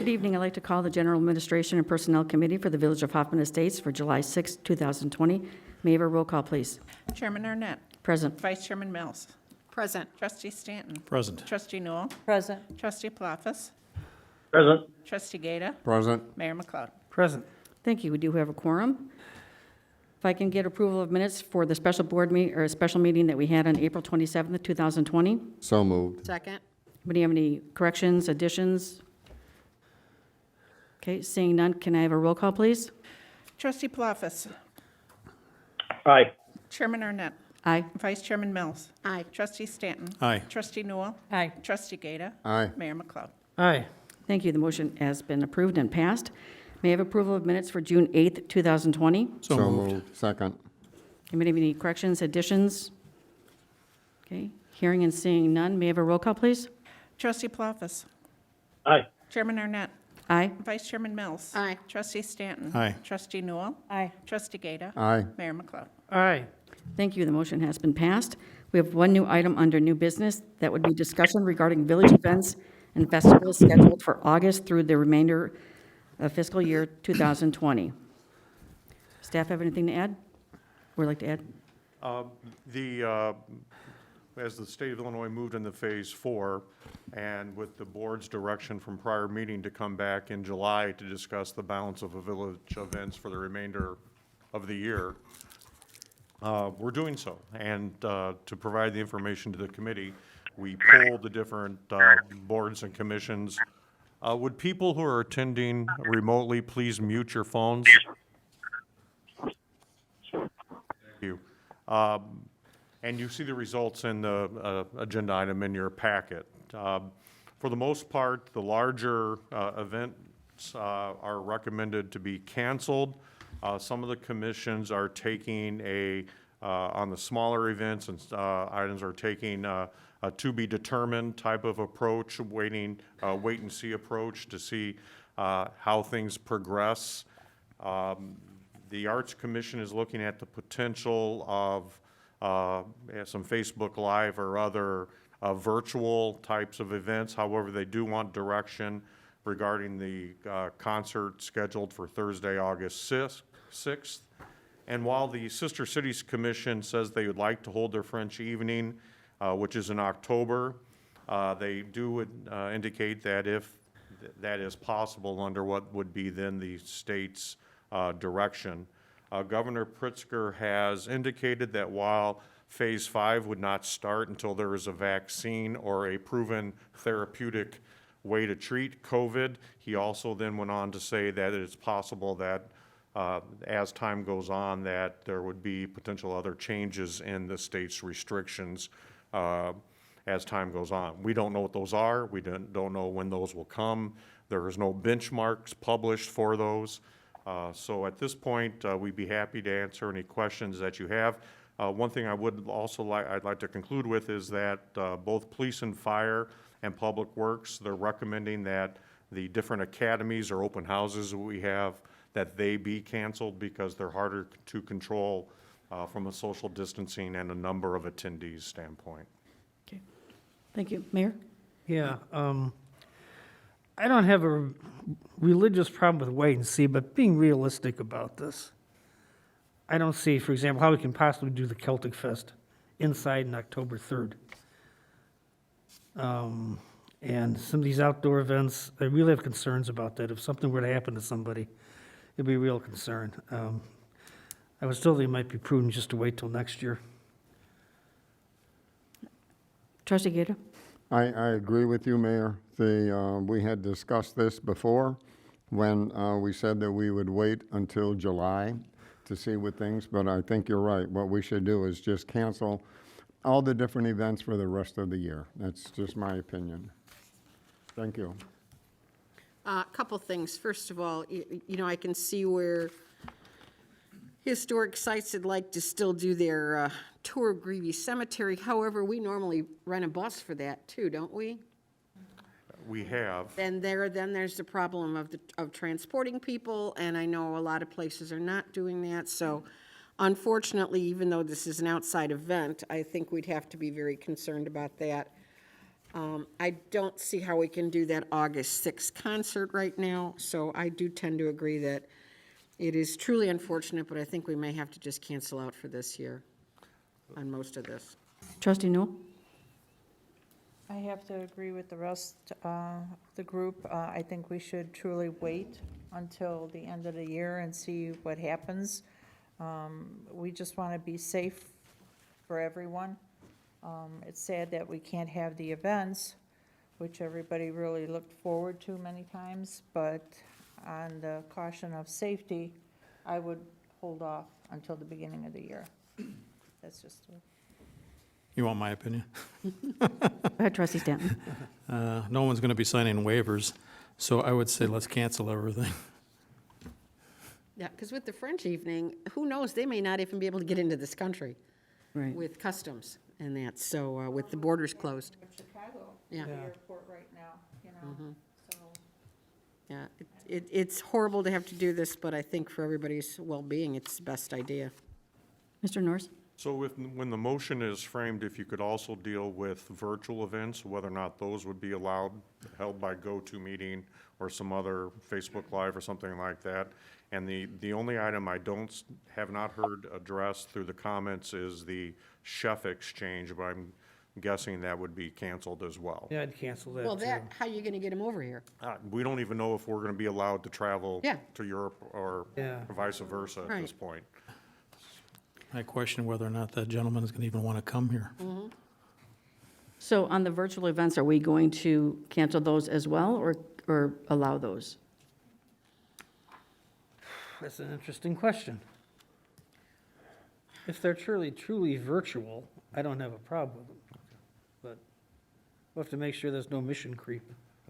Good evening. I'd like to call the General Administration and Personnel Committee for the Village of Hoffman Estates for July 6, 2020. May I have a roll call, please? Chairman Arnett. Present. Vice Chairman Mills. Present. Trustee Stanton. Present. Trustee Newell. Present. Trustee Palafis. Present. Trustee Gata. Present. Mayor McLeod. Present. Thank you. We do have a quorum. If I can get approval of minutes for the special board meeting, or special meeting that we had on April 27th, 2020. So moved. Second. Anybody have any corrections, additions? Okay, seeing none, can I have a roll call, please? Trustee Palafis. Aye. Chairman Arnett. Aye. Vice Chairman Mills. Aye. Trustee Stanton. Aye. Trustee Newell. Aye. Trustee Gata. Aye. Mayor McLeod. Aye. Thank you. The motion has been approved and passed. May I have approval of minutes for June 8th, 2020? So moved. Second. Anybody have any corrections, additions? Okay, hearing and seeing none, may I have a roll call, please? Trustee Palafis. Aye. Chairman Arnett. Aye. Vice Chairman Mills. Aye. Trustee Stanton. Aye. Trustee Newell. Aye. Trustee Gata. Aye. Mayor McLeod. Aye. Thank you. The motion has been passed. We have one new item under new business. That would be discussion regarding village events and festivals scheduled for August through the remainder of fiscal year 2020. Staff have anything to add? Would like to add? As the state of Illinois moved into phase 4, and with the board's direction from prior meeting to come back in July to discuss the balance of the village events for the remainder of the year, we're doing so. And to provide the information to the committee, we polled the different boards and commissions. Would people who are attending remotely please mute your phones? Thank you. And you see the results in the agenda item in your packet. For the most part, the larger events are recommended to be canceled. Some of the commissions are taking on the smaller events and items are taking a to be determined type of approach, wait and see approach to see how things progress. The Arts Commission is looking at the potential of some Facebook Live or other virtual types of events. However, they do want direction regarding the concert scheduled for Thursday, August 6th. And while the Sister Cities Commission says they would like to hold their French evening, which is in October, they do indicate that if that is possible under what would be then the state's direction. Governor Pritzker has indicated that while Phase 5 would not start until there is a vaccine or a proven therapeutic way to treat COVID, he also then went on to say that it's possible that as time goes on that there would be potential other changes in the state's restrictions as time goes on. We don't know what those are. We don't know when those will come. There is no benchmarks published for those. So at this point, we'd be happy to answer any questions that you have. One thing I would also I'd like to conclude with is that both police and fire and public works, they're recommending that the different academies or open houses that we have, that they be canceled because they're harder to control from a social distancing and a number of attendees standpoint. Okay. Thank you. Mayor? Yeah, I don't have a religious problem with wait and see, but being realistic about this, I don't see, for example, how we can possibly do the Celtic Fest inside on October 3rd. And some of these outdoor events, I really have concerns about that. If something were to happen to somebody, it'd be a real concern. I was told it might be prudent just to wait till next year. Trustee Gata? I agree with you, Mayor. We had discussed this before when we said that we would wait until July to see what things, but I think you're right. What we should do is just cancel all the different events for the rest of the year. That's just my opinion. Thank you. A couple things. First of all, you know, I can see where historic sites would like to still do their tour of Greevy Cemetery. However, we normally rent a bus for that too, don't we? We have. Then there's the problem of transporting people, and I know a lot of places are not doing that. So unfortunately, even though this is an outside event, I think we'd have to be very concerned about that. I don't see how we can do that August 6th concert right now, so I do tend to agree that it is truly unfortunate, but I think we may have to just cancel out for this year on most of this. Trustee Newell? I have to agree with the rest of the group. I think we should truly wait until the end of the year and see what happens. We just want to be safe for everyone. It's sad that we can't have the events, which everybody really looked forward to many times, but on the caution of safety, I would hold off until the beginning of the year. That's just, You want my opinion? Go ahead, Trustee Stanton. No one's going to be signing waivers, so I would say let's cancel everything. Yeah, because with the French evening, who knows, they may not even be able to get into this country Right. with customs and that, so with the borders closed. Chicago, Yeah. the airport right now, you know, so. Yeah, it's horrible to have to do this, but I think for everybody's well-being, it's the best idea. Mr. Norris? So when the motion is framed, if you could also deal with virtual events, whether or not those would be allowed, held by GoToMeeting or some other Facebook Live or something like that. And the only item I have not heard addressed through the comments is the chef exchange, but I'm guessing that would be canceled as well. Yeah, I'd cancel that Well, too. that, how are you going to get them over here? We don't even know if we're going to be allowed to travel Yeah. to Europe or Yeah. vice versa at this Right. point. I question whether or not that gentleman is going to even want to come here. So on the virtual events, are we going to cancel those as well, or allow those? That's an interesting question. If they're truly virtual, I don't have a problem with them. But we'll have to make sure there's no mission creep.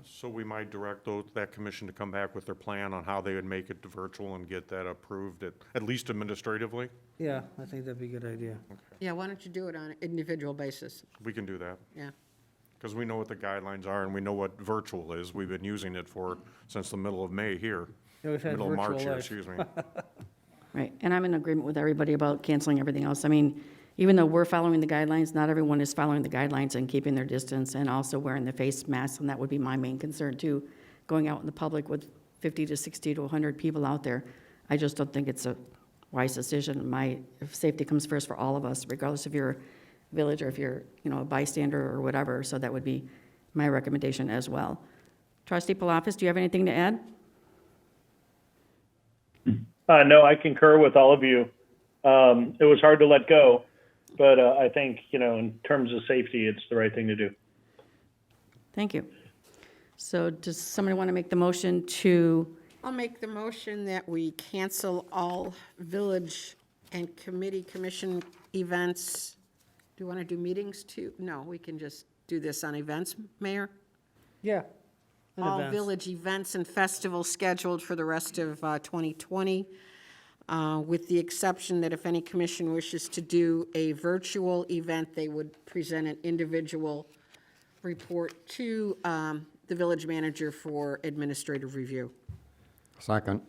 So we might direct that commission to come back with their plan on how they would make it virtual and get that approved, at least administratively. Yeah, I think that'd be a good idea. Yeah, why don't you do it on an individual basis? We can do that, Yeah. because we know what the guidelines are and we know what virtual is. We've been using it since the middle of May here. Yeah, we've had Middle of March virtual here, life. excuse me. Right, and I'm in agreement with everybody about canceling everything else. I mean, even though we're following the guidelines, not everyone is following the guidelines and keeping their distance and also wearing the face masks, and that would be my main concern too, going out in the public with 50 to 60 to 100 people out there. I just don't think it's a wise decision. If safety comes first for all of us, regardless if you're a village or if you're, a bystander or whatever, so that would be my recommendation as well. Trustee Palafis, do you have anything to add? No, I concur with all of you. It was hard to let go, but I think, in terms of safety, it's the right thing to do. Thank you. So does somebody want to make the motion to, I'll make the motion that we cancel all village and commission events. Do you want to do meetings too? No, we can just do this on events, Mayor? Yeah. and All events. village events and festivals scheduled for the rest of 2020, with the exception that if any commission wishes to do a virtual event, they would present an individual report to the village manager for administrative review. Second.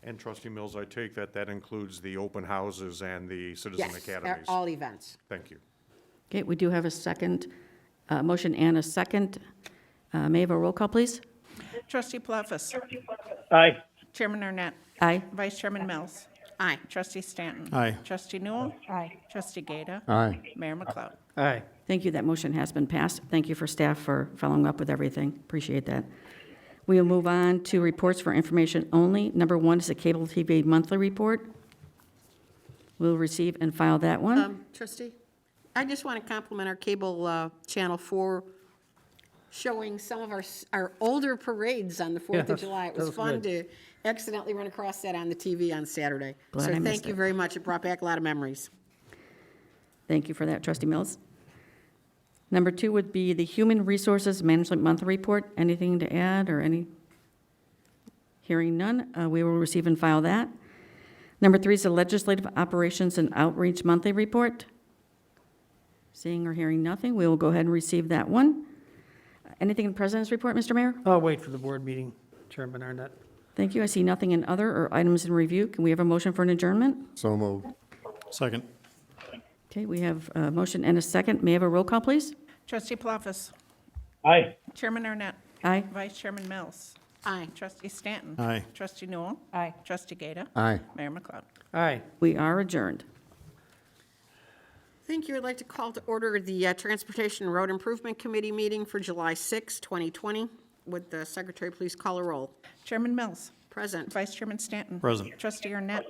And trustee Mills, I take that includes the open houses and the citizen Yes, academies. all events. Thank you. okay, we do have a second, motion and a second. May I have a roll call, please? Trustee Palafis. Aye. Chairman Arnett. Aye. Vice Chairman Mills. Aye. Trustee Stanton. Aye. Trustee Newell. Aye. Trustee Gata. Aye. Mayor McLeod. Aye. Thank you, that motion has been passed. Thank you for staff for following up with everything. Appreciate that. We will move on to reports for information only. Number one is the Cable TV monthly report. We'll receive and file that one. Trustee, I just want to compliment our cable channel for showing some of our older parades on the 4th of Yes, July. It that was was fun good. to accidentally run across that on the TV on Saturday. Glad So I missed thank you it. very much. It brought back a lot of memories. Thank you for that, Trustee Mills. Number two would be the Human Resources Management Monthly Report. Anything to add or any? Hearing none, we will receive and file that. Number three is the Legislative Operations and Outreach Monthly Report. Seeing or hearing nothing, we will go ahead and receive that one. Anything in President's report, Mr. Mayor? I'll wait for the board meeting, Chairman Arnett. Thank you. I see nothing in other or items in review. Can we have a motion for an adjournment? So moved. Second. Okay, we have a motion and a second. May I have a roll call, please? Trustee Palafis. Aye. Chairman Arnett. Aye. Vice Chairman Mills. Aye. Trustee Stanton. Aye. Trustee Newell. Aye. Trustee Gata. Aye. Mayor McLeod. Aye. We are adjourned. Thank you. I'd like to call to order the Transportation and Road Improvement Committee meeting for July 6, 2020. Would the secretary please call a roll? Chairman Mills. Present. Vice Chairman Stanton. Present. Trustee Arnett.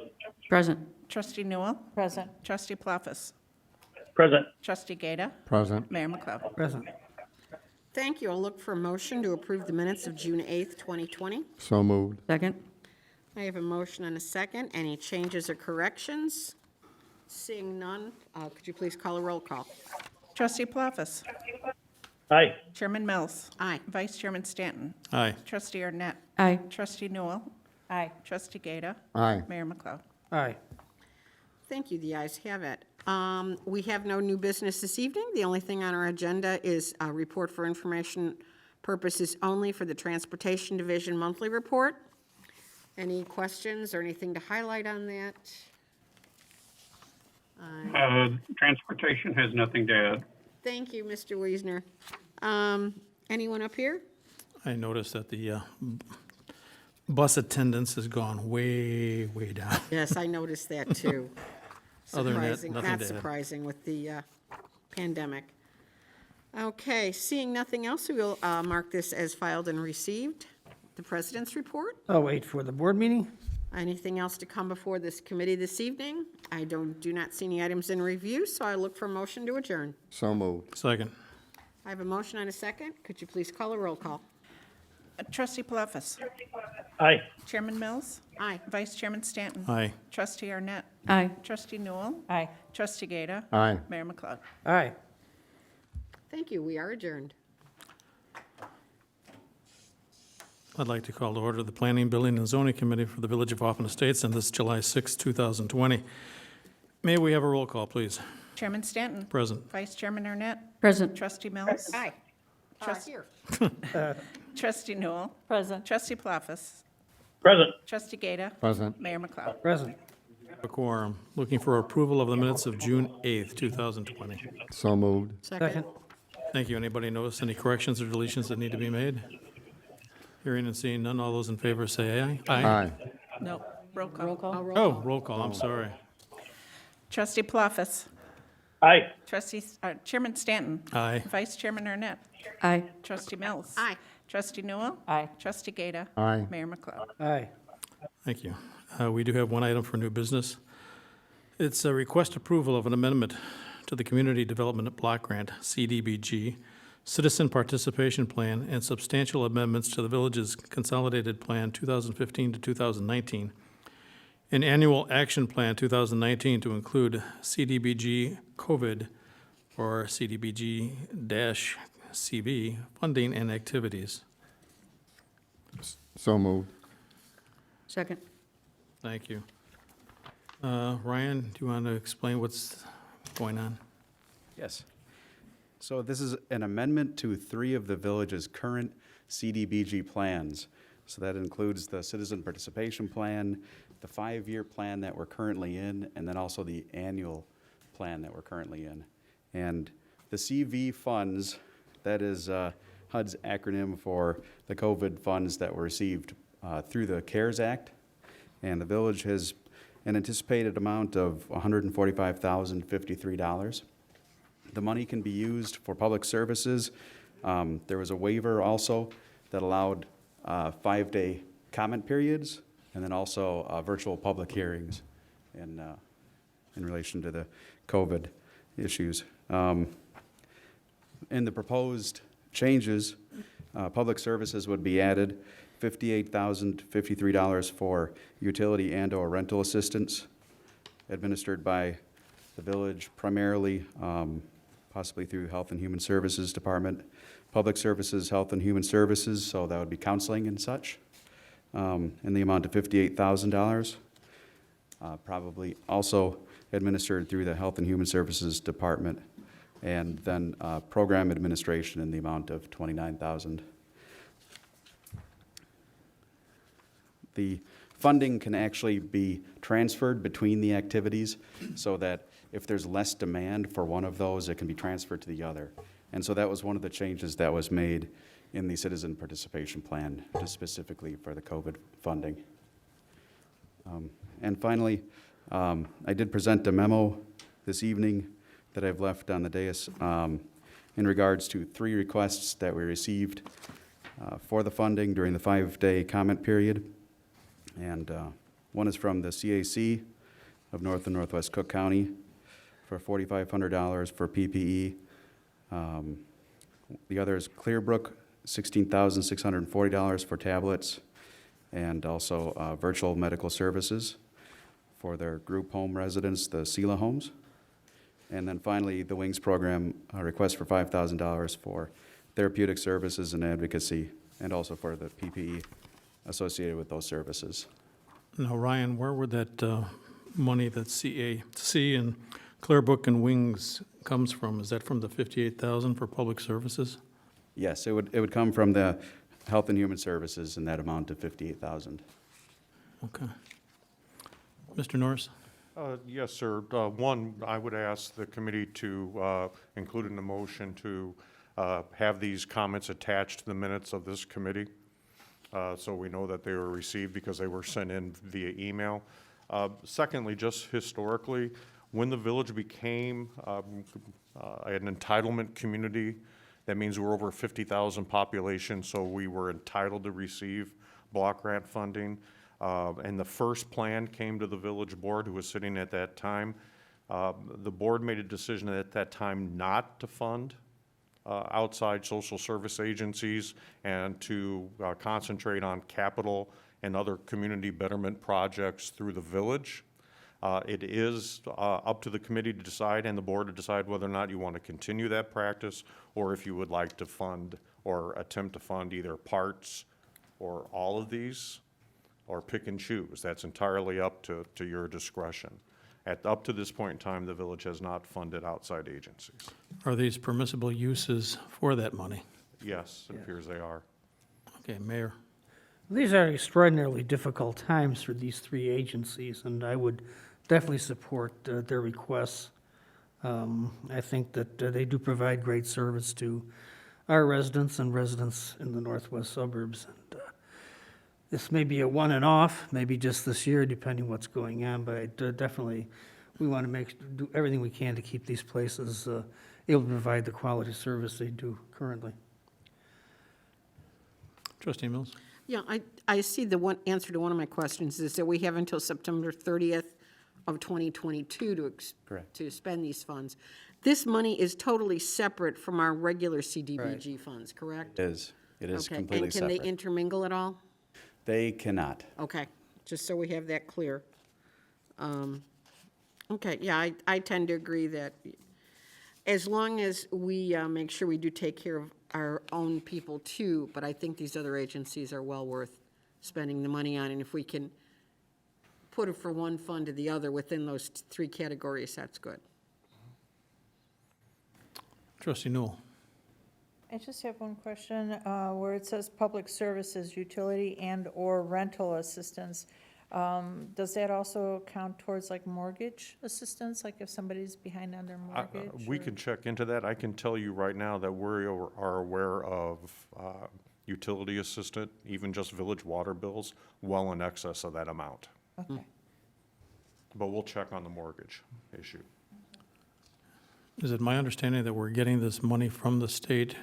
Present. Trustee Newell. Present. Trustee Palafis. Present. Trustee Gata. Present. Mayor McLeod. Present. Thank you. I'll look for a motion to approve the minutes of June 8th, 2020. So moved. Second. I have a motion and a second. Any changes or corrections? Seeing none, could you please call a roll call? Trustee Palafis. Aye. Chairman Mills. Aye. Vice Chairman Stanton. Aye. Trustee Arnett. Aye. Trustee Newell. Aye. Trustee Gata. Aye. Mayor McLeod. Aye. Thank you. The ayes have it. We have no new business this evening. The only thing on our agenda is a report for information purposes only for the Transportation Division monthly report. Any questions or anything to highlight on that? Transportation has nothing to add. Thank you, Mr. Wiesner. Anyone up here? I noticed that the bus attendance has gone way, way down. Yes, I noticed that too. Other than that, Surprising, nothing not to add. surprising with the pandemic. Okay, seeing nothing else, we will mark this as filed and received. The president's report. I'll wait for the board meeting. Anything else to come before this committee this evening? I do not see any items in review, so I look for a motion to adjourn. So moved. Second. I have a motion and a second. Could you please call a roll call? Trustee Palafis. Aye. Chairman Mills. Aye. Vice Chairman Stanton. Aye. Trustee Arnett. Aye. Trustee Newell. Aye. Trustee Gata. Aye. Mayor McLeod. Aye. Thank you. We are adjourned. I'd like to call to order the Planning, Building, and Zoning Committee for the Village of Hoffman Estates on this July 6, 2020. May we have a roll call, please? Chairman Stanton. Present. Vice Chairman Arnett. Present. Trustee Mills. Aye. Trust- Here. Trustee Newell. Present. Trustee Palafis. Present. Trustee Gata. Present. Mayor McLeod. Present. A quorum. Looking for approval of the minutes of June 8th, 2020. So moved. Second. Thank you. Anybody notice any corrections or deletions that need to be made? Hearing and seeing none, all those in favor say aye. Aye. No. Roll call. Roll call. Oh, roll call, I'm sorry. Trustee Palafis. Aye. Chairman Stanton. Aye. Vice Chairman Arnett. Aye. Trustee Mills. Aye. Trustee Newell. Aye. Trustee Gata. Aye. Mayor McLeod. Aye. Thank you. We do have one item for new business. It's a request approval of an amendment to the Community Development Block Grant, CDBG, Citizen Participation Plan, and substantial amendments to the village's Consolidated Plan 2015 to 2019, an Annual Action Plan 2019 to include CDBG COVID or CDBG-CV funding and activities. So moved. Second. Thank you. Ryan, do you want to explain what's going on? Yes. So this is an amendment to 3 of the village's current CDBG plans. So that includes the Citizen Participation Plan, the 5-year plan that we're currently in, and then also the annual plan that we're currently in. And the CV funds, that is HUD's acronym for the COVID funds that were received through the CARES Act. And the village has an anticipated amount of $145,053. The money can be used for public services. There was a waiver also that allowed 5-day comment periods, and then also virtual public hearings in relation to the COVID issues. In the proposed changes, public services would be added, $58,053 for utility and/or rental assistance administered by the village primarily, possibly through Health and Human Services Department, Public Services, Health and Human Services, so that would be counseling and such, in the amount of $58,000. Probably also administered through the Health and Human Services Department, and then program administration in the amount of $29,000. The funding can actually be transferred between the activities so that if there's less demand for one of those, it can be transferred to the other. And so that was one of the changes that was made in the citizen participation plan, just specifically for the COVID funding. And finally, I did present a memo this evening that I've left on the dais in regards to 3 requests that we received for the funding during the 5-day comment period. And one is from the CAC of North and Northwest Cook County for $4,500 for PPE. The other is Clearbrook, $16,640 for tablets, and also virtual medical services for their group home residents, the SELA homes. And then finally, the WINGS program, a request for $5,000 for therapeutic services and advocacy, and also for the PPE associated with those services. Now, Ryan, where would that money that CAC and Clearbrook and Wings comes from? Is that from the $58,000 for public services? Yes, it would come from the Health and Human Services in that amount of $58,000. Okay. Mr. Norris? Yes, sir. One, I would ask the committee to include in the motion to have these comments attached to the minutes of this committee, so we know that they were received because they were sent in via email. Secondly, just historically, when the village became an entitlement community, that means we're over 50,000 population, so we were entitled to receive block grant funding. And the first plan came to the village board, who was sitting at that time. The board made a decision at that time not to fund outside social service agencies and to concentrate on capital and other community betterment projects through the village. It is up to the committee to decide and the board to decide whether or not you want to continue that practice or if you would like to fund or attempt to fund either parts or all of these, or pick and choose. That's entirely up to your discretion. Up to this point in time, the village has not funded outside agencies. Are these permissible uses for that money? Yes, it appears they are. Okay, Mayor? These are extraordinarily difficult times for these 3 agencies, and I would definitely support their requests. I think that they do provide great service to our residents and residents in the northwest suburbs. And this may be a one and off, maybe just this year, depending what's going on, but definitely we want to do everything we can to keep these places able to provide the quality service they do currently. Trustee Mills? Yeah, I see the one answer to one of my questions is that we have until September 30th of 2022 Correct. to spend these funds. This money is totally separate from our regular CDBG funds, correct? It is. It is Okay, completely and can separate. they intermingle at all? They cannot. Okay, just so we have that clear. Okay, yeah, I tend to agree that as long as we make sure we do take care of our own people too, but I think these other agencies are well worth spending the money on, and if we can put it from one fund to the other within those 3 categories, that's good. Trustee Newell? I just have one question, where it says public services, utility and/or rental assistance. Does that also count towards like mortgage assistance, like if somebody's behind on their mortgage? We or- can check into that. I can tell you right now that we are aware of utility assistant, even just village water bills, well in excess of that amount. Okay. But we'll check on the mortgage issue. Is it my understanding that we're getting this money from the state,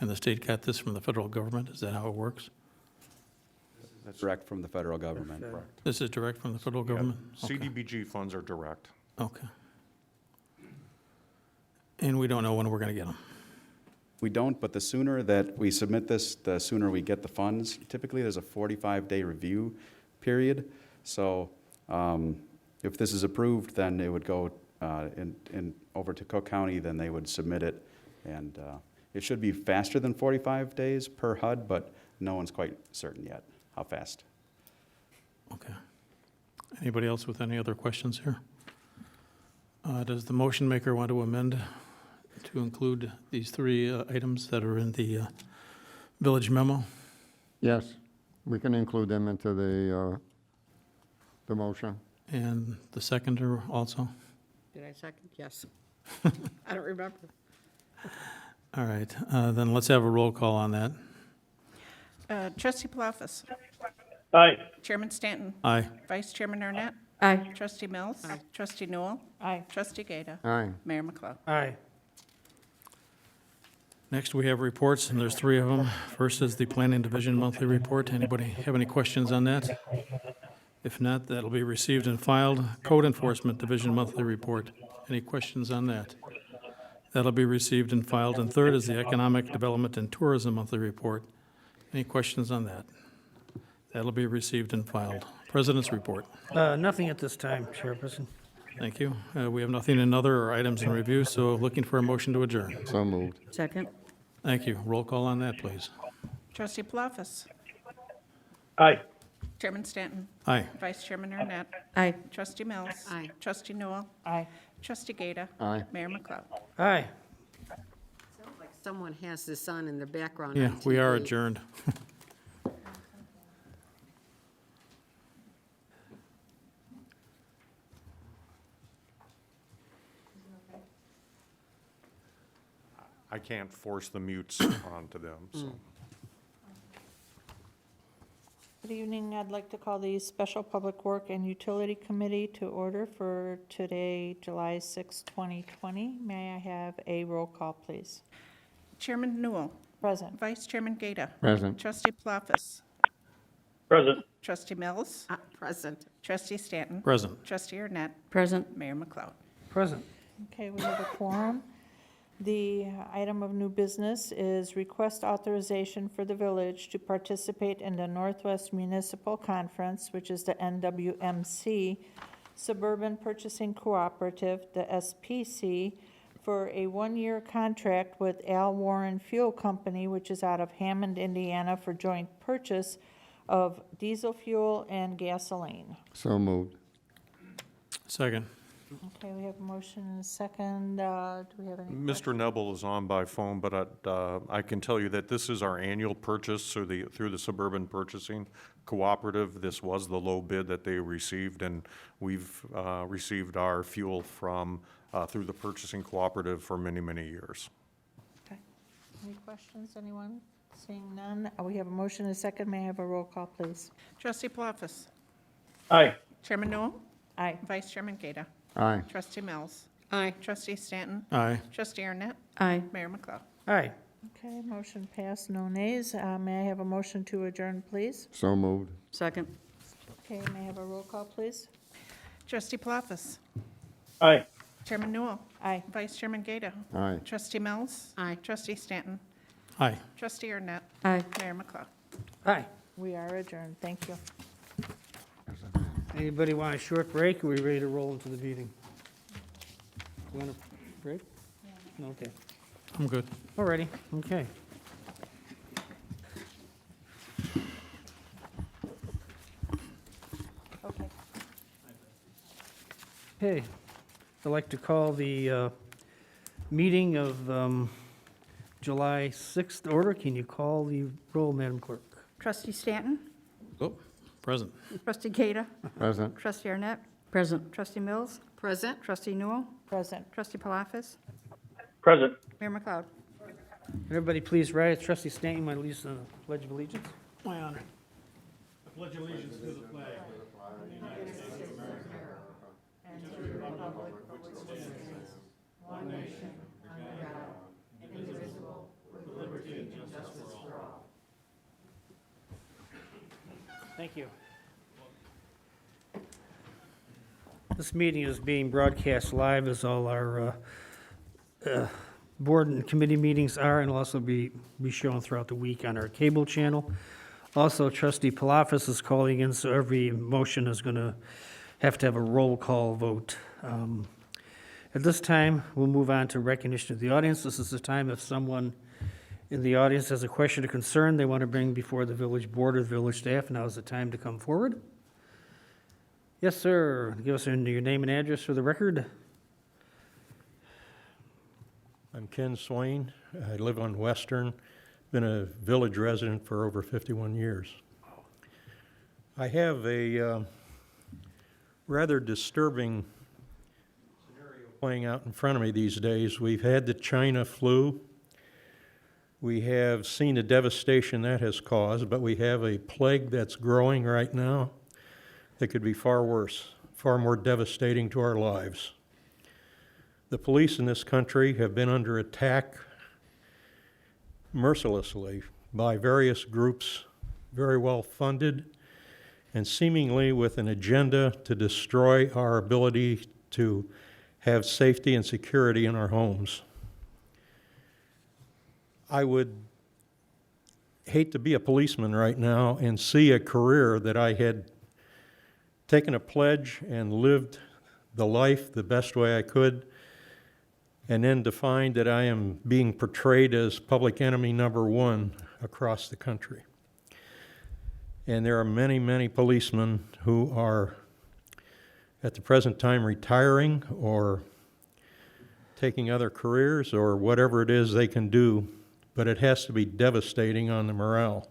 and the state got this from the federal government? Is that how it works? That's Direct from the federal government. correct. This is direct from the federal Yeah, government? Okay. CDBG funds are direct. Okay. And we don't know when we're going to get them? We don't, but the sooner that we submit this, the sooner we get the funds. Typically, there's a 45-day review period. So if this is approved, then it would go over to Cook County, then they would submit it. And it should be faster than 45 days per HUD, but no one's quite certain yet how fast. Okay. Anybody else with any other questions here? Does the motion maker want to amend to include these 3 items that are in the village memo? Yes, we can include them into the motion. And the seconder also? Did I second? Yes. I don't remember. All right, then let's have a roll call on that. Trustee Palafis? Aye. Chairman Stanton? Aye. Vice Chairman Arnett? Aye. Trustee Mills? Trustee Newell? Aye. Trustee Gata? Aye. Mayor McLeod? Aye. Next, we have reports, and there's 3 of them. First is the Planning Division Monthly Report. Anybody have any questions on that? If not, that'll be received and filed. Code Enforcement Division Monthly Report. Any questions on that? That'll be received and filed. And third is the Economic Development and Tourism Monthly Report. Any questions on that? That'll be received and filed. President's Report. Nothing at this time, Chairperson. Thank you. We have nothing in other or items in review, so looking for a motion to adjourn. So moved. Second. Thank you. Roll call on that, please. Trustee Palafis? Aye. Chairman Stanton? Aye. Vice Chairman Arnett? Aye. Trustee Mills? Trustee Newell? Aye. Trustee Gata? Aye. Mayor McLeod? Aye. Like someone has this on in the background. Yeah, on we are TV. adjourned. I can't force the mutes onto them, so. Good evening. I'd like to call the Special Public Work and Utility Committee to order for today, July 6, 2020. May I have a roll call, please? Chairman Newell? Present. Vice Chairman Gata? Present. Trustee Palafis? Present. Trustee Mills? Present. Trustee Stanton? Present. Trustee Arnett? Present. Mayor McLeod? Present. Okay, we have a quorum. The item of new business is request authorization for the village to participate in the Northwest Municipal Conference, which is the NWMC, Suburban Purchasing Cooperative, the SPC, for a one-year contract with Al Warren Fuel Company, which is out of Hammond, Indiana, for joint purchase of diesel fuel and gasoline. So moved. Second. Okay, we have a motion and a second. Do we have any? Mr. Nebel is on by phone, but I can tell you that this is our annual purchase through the Suburban Purchasing Cooperative. This was the low bid that they received, and we've received our fuel through the Purchasing Cooperative for many, many years. Okay. Any questions, anyone? Seeing none, we have a motion and a second. May I have a roll call, please? Trustee Palafis? Aye. Chairman Newell? Aye. Vice Chairman Gata? Aye. Trustee Mills? Trustee Stanton? Aye. Trustee Arnett? Aye. Mayor McLeod? Aye. Okay, motion passed, no nays. May I have a motion to adjourn, please? So moved. Second. Okay, may I have a roll call, please? Trustee Palafis? Aye. Chairman Newell? Aye. Vice Chairman Gata? Aye. Trustee Mills? Trustee Stanton? Aye. Trustee Arnett? Aye. Mayor McLeod? Aye. We are adjourned. Thank you. Anybody want a short break, or are we ready to roll into the meeting? Want a break? Okay. I'm good. All righty, okay. Okay. Okay, I'd like to call the meeting of July 6th to order. Can you call the roll, Madam Clerk? Trustee Stanton? Oh, present. Trustee Gata? Present. Trustee Arnett? Present. Trustee Mills? Present. Trustee Newell? Present. Trustee Palafis? Present. Mayor McLeod? Everybody please rise. Trustee Stanton, might lead us in the Pledge of Allegiance. My honor. I pledge allegiance to the flag. Thank you. This meeting is being broadcast live, as all our board and committee meetings are, and will also be shown throughout the week on our cable channel. Also, Trustee Palafis is calling in, so every motion is going to have a roll call vote. At this time, we'll move on to recognition of the audience. This is the time if someone in the audience has a question or concern they want to bring before the village board or the village staff. Now is the time to come forward. Yes, sir. Give us your name and address for the record. I'm Ken Swain. I live on Western, been a village resident for over 51 years. I have a rather disturbing scenario playing out in front of me these days. We've had the China flu, We have seen the devastation that has caused, but we have a plague that's growing right now that could be far worse, far more devastating to our lives. The police in this country have been under attack mercilessly by various groups, very well funded, and seemingly with an agenda to destroy our ability to have safety and security in our homes. I would hate to be a policeman right now and see a career that I had taken a pledge and lived the life the best way I could, and then to find that I am being portrayed as public enemy number one across the country. And there are many, many policemen who are at the present time retiring or taking other careers or whatever it is they can do, but it has to be devastating on the morale.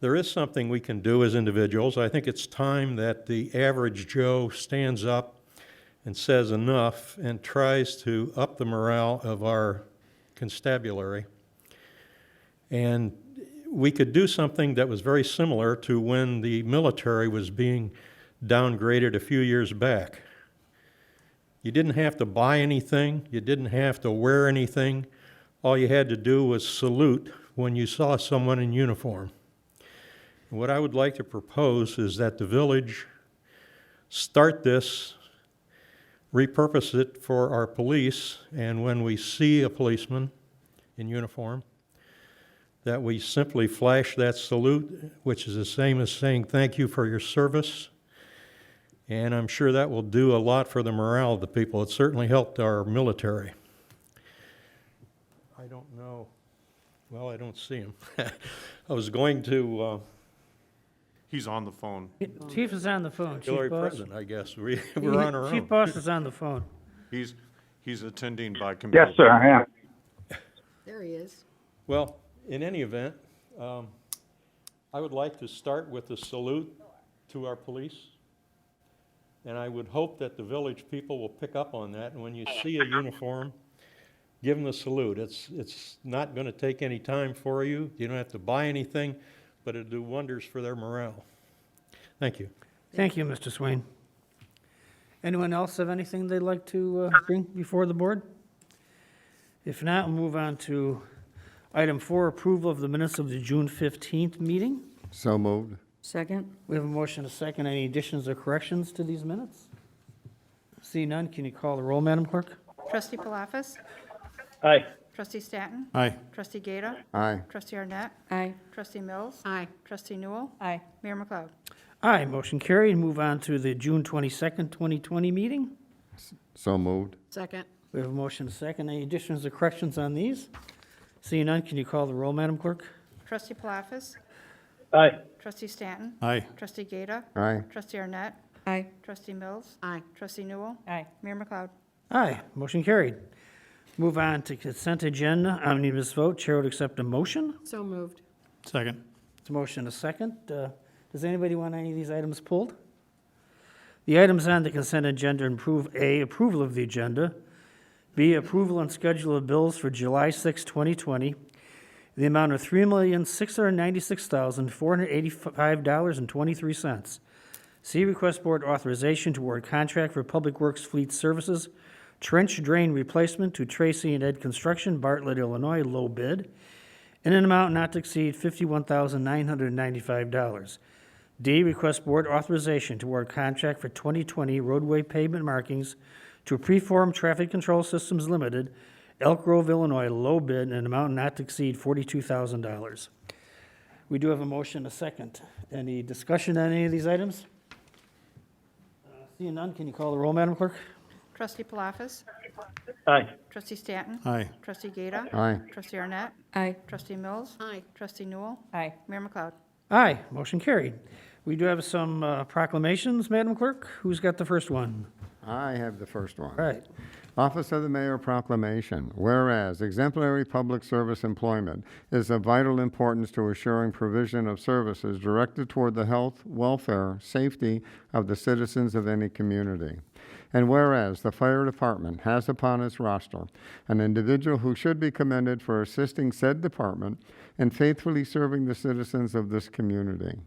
There is something we can do as individuals. I think it's time that the average Joe stands up and says enough and tries to up the morale of our constabulary. And we could do something that was very similar to when the military was being downgraded a few years back. You didn't have to buy anything. You didn't have to wear anything. All you had to do was salute when you saw someone in uniform. And what I would like to propose is that the village start this, repurpose it for our police, and when we see a policeman in uniform, that we simply flash that salute, which is the same as saying thank you for your service. And I'm sure that will do a lot for the morale of the people. It certainly helped our military. I don't know. Well, I don't see him. I was going to He's on the phone. Chief is on the phone. Chief Hillary Boss. President, I guess. We're on our Chief own. Boss is on the phone. He's attending by computer. Yes, sir, I am. There he is. Well, in any event, I would like to start with a salute to our police. And I would hope that the village people will pick up on that. And when you see a uniform, give them a salute. It's not going to take any time for you. You don't have to buy anything, but it'll do wonders for their morale. Thank you. Thank you, Mr. Swain. Anyone else have anything they'd like to bring before the board? If not, we'll move on to item 4, approval of the minutes of the June 15th meeting. So moved. Second? We have a motion, a second. Any additions or corrections to these minutes? See none, can you call the roll, Madam Clerk? Trustee Palafis? Aye. Trustee Stanton? Aye. Trustee Gata? Aye. Trustee Arnett? Aye. Trustee Mills? Aye. Trustee Newell? Aye. Mayor McLeod? Aye, motion carried. Move on to the June 22nd, 2020 meeting. So moved. Second. We have a motion, a second. Any additions or corrections on these? Seeing none, can you call the roll, Madam Clerk? Trustee Palafis? Aye. Trustee Stanton? Aye. Trustee Gata? Aye. Trustee Arnett? Aye. Trustee Mills? Aye. Trustee Newell? Aye. Mayor McLeod? Aye, motion carried. Move on to consent agenda, omnibus vote. Chair would accept a motion. So moved. Second. It's a motion, a second. Does anybody want any of these items pulled? The items on the consent agenda improve A, approval of the agenda, B, approval and schedule of bills for July 6, 2020, the amount of $3,696,485.23. C, request board authorization to award contract for Public Works Fleet Services, trench drain replacement to Tracy and Ed Construction, Bartlett, Illinois, low bid, in an amount not to exceed $51,995. D, request board authorization to award contract for 2020 roadway pavement markings to Preform Traffic Control Systems Limited, Elk Grove, Illinois, low bid, in an amount not to exceed $42,000. We do have a motion, a second. Any discussion on any of these items? Seeing none, can you call the roll, Madam Clerk? Trustee Palafis? Aye. Trustee Stanton? Aye. Trustee Gata? Aye. Trustee Arnett? Aye. Trustee Mills? Aye. Trustee Newell? Aye. Mayor McLeod? Aye, motion carried. We do have some proclamations, Madam Clerk. Who's got the first one? I have the first one. All right. Office of the Mayor Proclamation. Whereas exemplary public service employment is of vital importance to assuring provision of services directed toward the health, welfare, safety of the citizens of any community. And whereas the fire department has upon its roster an individual who should be commended for assisting said department and faithfully serving the citizens of this community.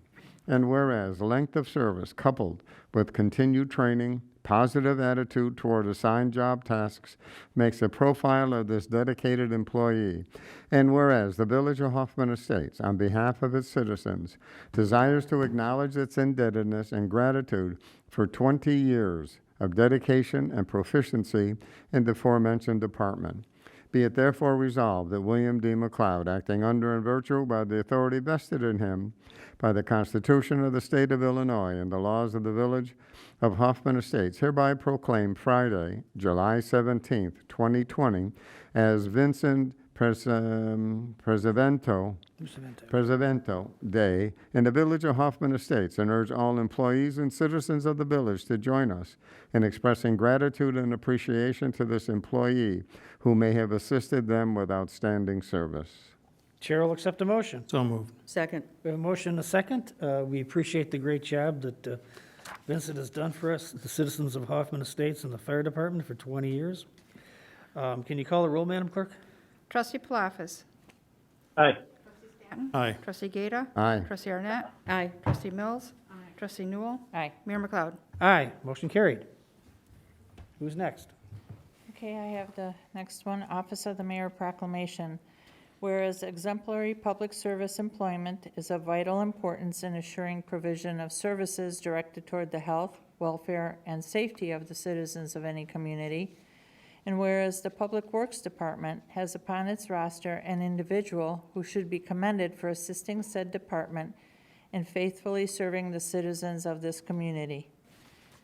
And whereas length of service coupled with continued training, positive attitude toward assigned job tasks makes a profile of this dedicated employee. And whereas the Village of Hoffman Estates, on behalf of its citizens, desires to acknowledge its indebtedness and gratitude for 20 years of dedication and proficiency in the aforementioned department. Be it therefore resolved that William D. McLeod, acting under and virtue by the authority vested in him by the Constitution of the State of Illinois and the laws of the Village of Hoffman Estates, hereby proclaim Friday, July 17th, 2020, as Vincent PESAVENTO Day in the Village of Hoffman Estates, and urge all employees and citizens of the village to join us in expressing gratitude and appreciation to this employee who may have assisted them with outstanding service. Chair will accept a motion. So moved. Second. We have a motion and a second. We appreciate the great job that Vincent has done for us, the citizens of Hoffman Estates and the fire department for 20 years. Can you call the roll, Madam Clerk? Trustee Palafis? Aye. Stanton? Aye. Trustee Gata? Aye. Trustee Arnett? Aye. Trustee Mills? Trustee Newell? Aye. Mayor McLeod? Aye, motion carried. Who's next? Okay, I have the next one, Office of the Mayor Proclamation. Whereas exemplary public service employment is of vital importance in assuring provision of services directed toward the health, welfare, and safety of the citizens of any community. And whereas the Public Works Department has upon its roster an individual who should be commended for assisting said department in faithfully serving the citizens of this community.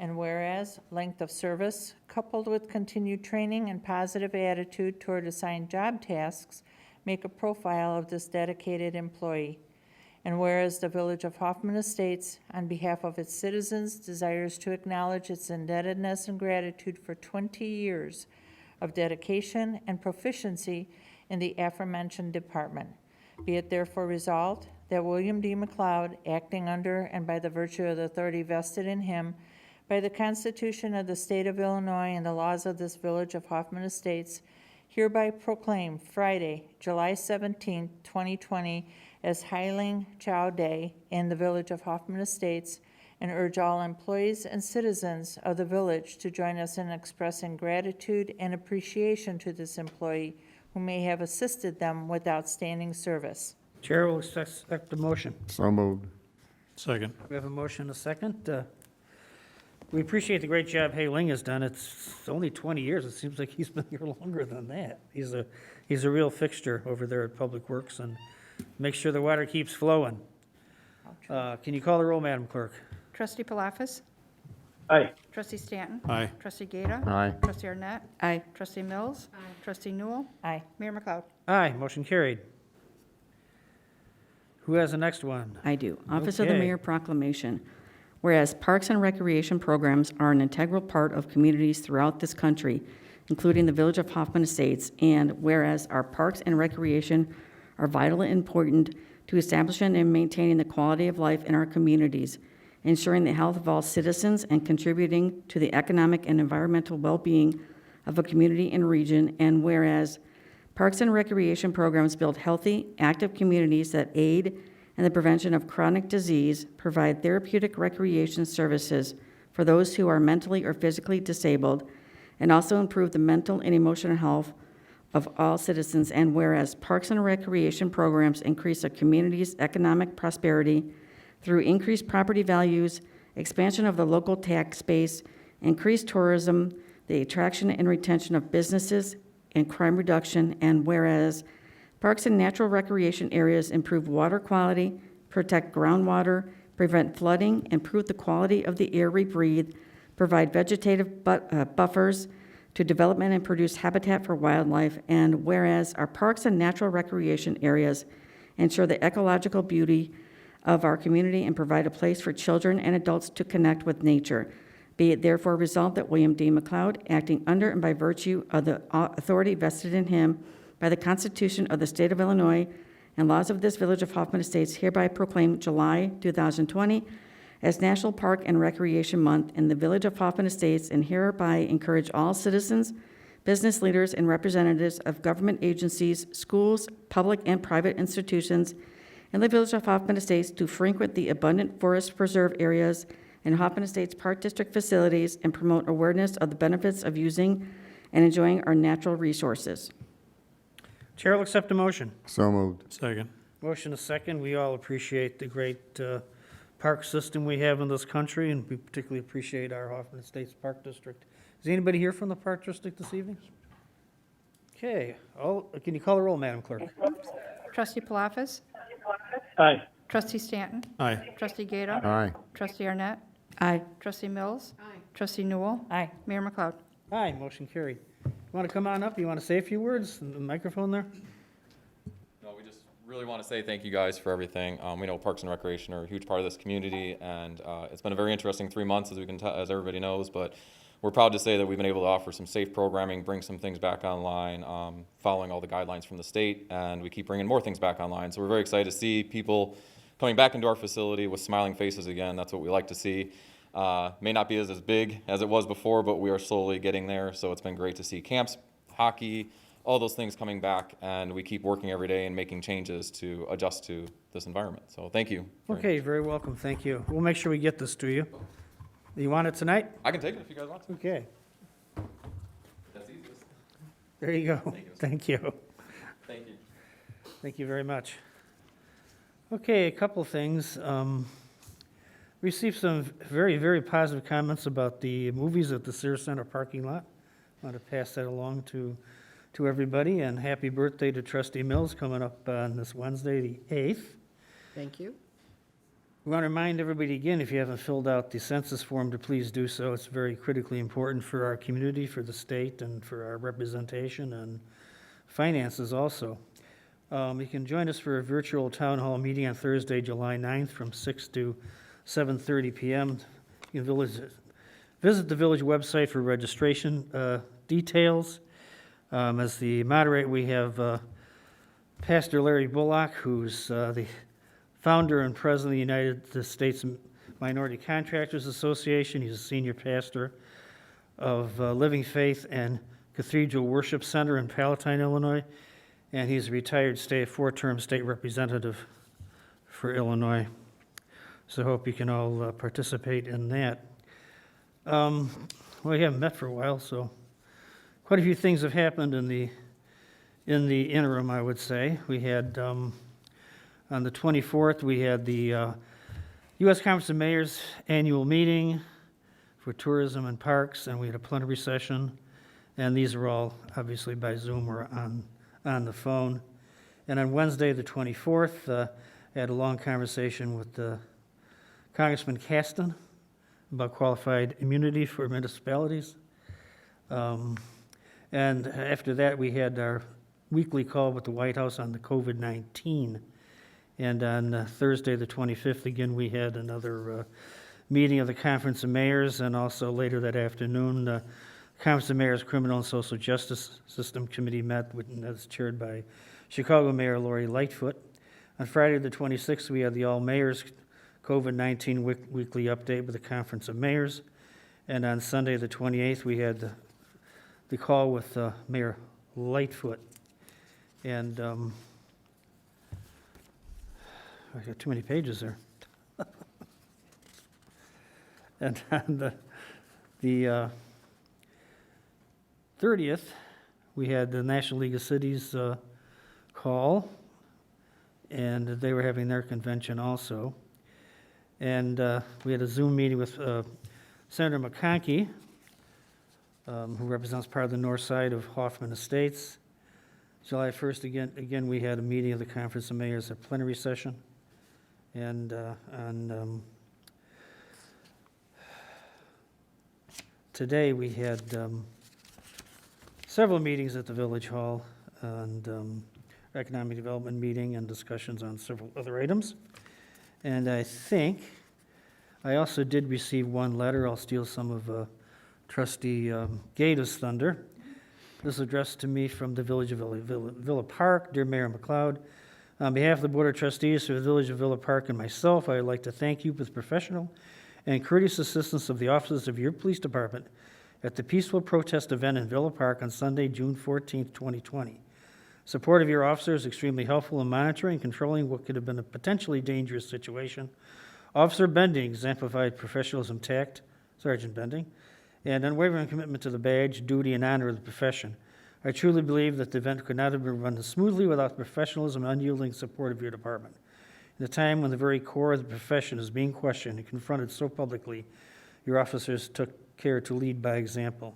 And whereas length of service, coupled with continued training and positive attitude toward assigned job tasks, make a profile of this dedicated employee. And whereas the Village of Hoffman Estates, on behalf of its citizens, desires to acknowledge its indebtedness and gratitude for 20 years of dedication and proficiency in the aforementioned department. Be it therefore resolved that William D. McLeod, acting under and by the virtue of the authority vested in him by the Constitution of the State of Illinois and the laws of this Village of Hoffman Estates, hereby proclaim Friday, July 17, 2020, as Hiling Chow Day in the Village of Hoffman Estates, and urge all employees and citizens of the village to join us in expressing gratitude and appreciation to this employee who may have assisted them with outstanding service. Chair will accept the motion. So moved. Second. We have a motion and a second. We appreciate the great job Ling has done. It's only 20 years. It seems like he's been here longer than that. He's a real fixture over there at Public Works and makes sure the water keeps flowing. Can you call the roll, Madam Clerk? Trustee Palafis? Aye. Trustee Stanton? Aye. Trustee Gata? Aye. Trustee Arnett? Aye. Trustee Mills? Trustee Newell? Aye. Mayor McLeod? Aye, motion carried. Who has the next one? I do. Office of the Okay. Mayor Proclamation. Whereas parks and recreation programs are an integral part of communities throughout this country, including the Village of Hoffman Estates, and whereas our parks and recreation are vital and important to establishing and maintaining the quality of life in our communities, ensuring the health of all citizens, and contributing to the economic and environmental well-being of a community and region, and whereas parks and recreation programs build healthy, active communities that aid in the prevention of chronic disease, provide therapeutic recreation services for those who are mentally or physically disabled, and also improve the mental and emotional health of all citizens, and whereas parks and recreation programs increase a community's economic prosperity through increased property values, expansion of the local tax base, increased tourism, the attraction and retention of businesses, and crime reduction, and whereas parks and natural recreation areas improve water quality, protect groundwater, prevent flooding, improve the quality of the air we breathe, provide vegetative buffers to development and produce habitat for wildlife, and whereas our parks and natural recreation areas ensure the ecological beauty of our community and provide a place for children and adults to connect with nature. Be it therefore resolved that William D. McLeod, acting under and by virtue of the authority vested in him by the Constitution of the State of Illinois and laws of this Village of Hoffman Estates, hereby proclaim July 2020 as National Park and Recreation Month in the Village of Hoffman Estates, and hereby encourage all citizens, business leaders, and representatives of government agencies, schools, public and private institutions in the Village of Hoffman Estates to frequent the abundant forest preserve areas and Hoffman Estates Park District facilities and promote awareness of the benefits of using and enjoying our natural resources. Chair will accept a motion. So moved. Second. Motion is second. We all appreciate the great park system we have in this country, and we particularly appreciate our Hoffman Estates Park District. Is anybody here from the Park District this evening? Okay, can you call the roll, Madam Clerk? Trustee Palafis? Aye. Trustee Stanton? Aye. Trustee Gato? Aye. Trustee Arnett? Aye. Trustee Mills? Trustee Newell? Aye. Mayor McLeod? Aye, motion carried. You want to come on up? You want to say a few words in the microphone there? No, we just really want to say thank you guys for everything. We know Parks and Recreation are a huge part of this community, and it's been a very interesting 3 months, as we can as everybody knows. But we're proud to say that we've been able to offer some safe programming, bring some things back online, following all the guidelines from the state, and we keep bringing more things back online. So we're very excited to see people coming back into our facility with smiling faces again. That's what we like to see. May not be as big as it was before, but we are slowly getting there. So it's been great to see camps, hockey, all those things coming back, and we keep working every day and making changes to adjust to this environment. So thank you. Okay, very welcome, thank you. We'll make sure we get this to you. You want it tonight? I can take it if you guys want to. Okay, That's easiest. there you go. Thank you. Thank you. Thank you very much. Okay, a couple of things. Received some very, very positive comments about the movies at the Sears Center parking lot. I want to pass that along to everybody, and happy birthday to Trustee Mills coming up on this Wednesday, the 8th. Thank you. We want to remind everybody again, if you haven't filled out the census form, to please do so. It's very critically important for our community, for the state, and for our representation and finances also. You can join us for a virtual town hall meeting on Thursday, July 9th from 6 to 7:30 p.m. You can visit the village website for registration details. As the moderator, we have Pastor Larry Bullock, who's the founder and president of the United States Minority Contractors Association. He's a senior pastor of Living Faith and Cathedral Worship Center in Palatine, Illinois, and he's a retired four-term state representative for Illinois. So I hope you can all participate in that. Well, we haven't met for a while, so quite a few things have happened in the interim, I would say. We had, on the 24th, we had the U.S. Conference of Mayors annual meeting for tourism and parks, and we had a plenary session. And these are all obviously by Zoom or on the phone. And on Wednesday, the 24th, I had a long conversation with Congressman Caston about qualified immunity for municipalities. And after that, we had our weekly call with the White House on the COVID-19. And on Thursday, the 25th, again, we had another meeting of the Conference of Mayors, and also later that afternoon, the Conference of Mayors Criminal and Social Justice System Committee met, as chaired by Chicago Mayor Lori Lightfoot. On Friday, the 26th, we had the All Mayors COVID-19 weekly update with the Conference of Mayors. And on Sunday, the 28th, we had the call with Mayor Lightfoot. And I got too many pages there. And on the 30th, we had the National League of Cities call, and they were having their convention also. And we had a Zoom meeting with Senator McConkey, who represents part of the north side of Hoffman Estates. July 1st, again, we had a meeting of the Conference of Mayors, a plenary session. And on today, we had several meetings at the Village Hall, and economic development meeting and discussions on several other items. And I think I also did receive one letter. I'll steal some of Trustee Gato's thunder. This is addressed to me from the Village of Villa Park. Dear Mayor McLeod, On behalf of the Board of Trustees for the Village of Villa Park and myself, I would like to thank you for the professional and courteous assistance of the officers of your police department at the peaceful protest event in Villa Park on Sunday, June 14th, 2020. Support of your officers is extremely helpful in monitoring and controlling what could have been a potentially dangerous situation. Officer Bending exemplified professionalism, tact, Sergeant Bending, and unwavering commitment to the badge, duty, and honor of the profession. I truly believe that the event could not have been run smoothly without the professionalism and unyielding support of your department. In a time when the very core of the profession is being questioned and confronted so publicly, your officers took care to lead by example.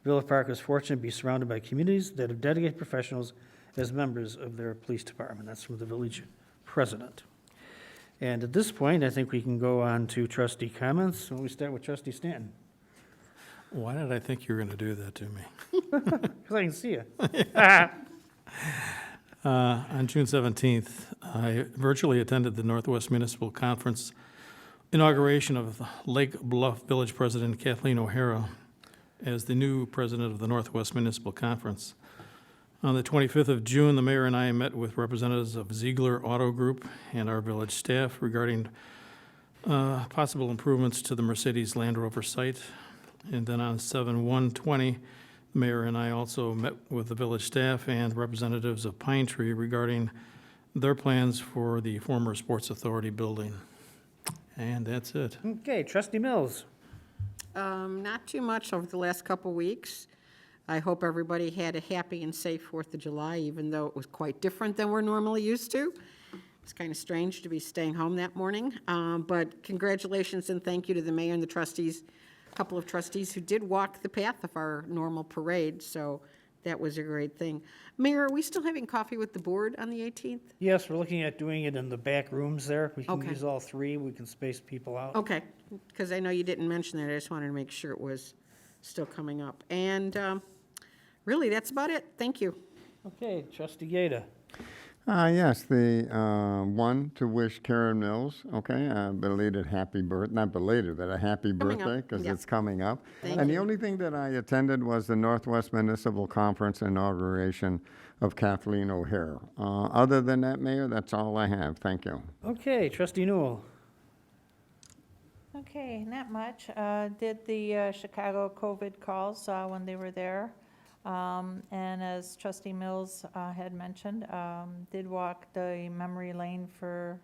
Villa Park is fortunate to be surrounded by communities that have dedicated professionals as members of their police department. That's from the village president. And at this point, I think we can go on to trustee comments. Why don't we start with trustee Stanton? Why did I think you were going to do that to me? Because I can see you. On June 17th, I virtually attended the Northwest Municipal Conference inauguration of Lake Bluff Village President Kathleen O'Hara as the new president of the Northwest Municipal Conference. On the 25th of June, the mayor and I met with representatives of Ziegler Auto Group and our village staff regarding possible improvements to the Mercedes Land Rover site. And then on 7/1/20, the mayor and I also met with the village staff and representatives of Pine Tree regarding their plans for the former Sports Authority building. And that's it. Okay, trustee Mills. Not too much over the last couple weeks. I hope everybody had a happy and safe 4th of July, even though it was quite different than we're normally used to. It's kind of strange to be staying home that morning, but congratulations and thank you to the mayor and the trustees, a couple of trustees who did walk the path of our normal parade, so that was a great thing. Mayor, are we still having coffee with the board on the 18th? Yes, we're looking at doing it in the back rooms there. We can Okay. use all three. We can space people out. Okay, because I know you didn't mention that. I just wanted to make sure it was still coming up. And really, that's about it. Thank you. Okay, trustee Gata. Yes, the one to wish Karen Mills, okay, a belated happy birthday, not belated, but a happy Coming up, birthday, because yep. it's coming up. Thank And the you. only thing that I attended was the Northwest Municipal Conference inauguration of Kathleen O'Hara. Other than that, Mayor, that's all I have. Thank you. Okay, trustee Newell. Okay, not much. Did the Chicago COVID calls when they were there. And as trustee Mills had mentioned, did walk the memory lane for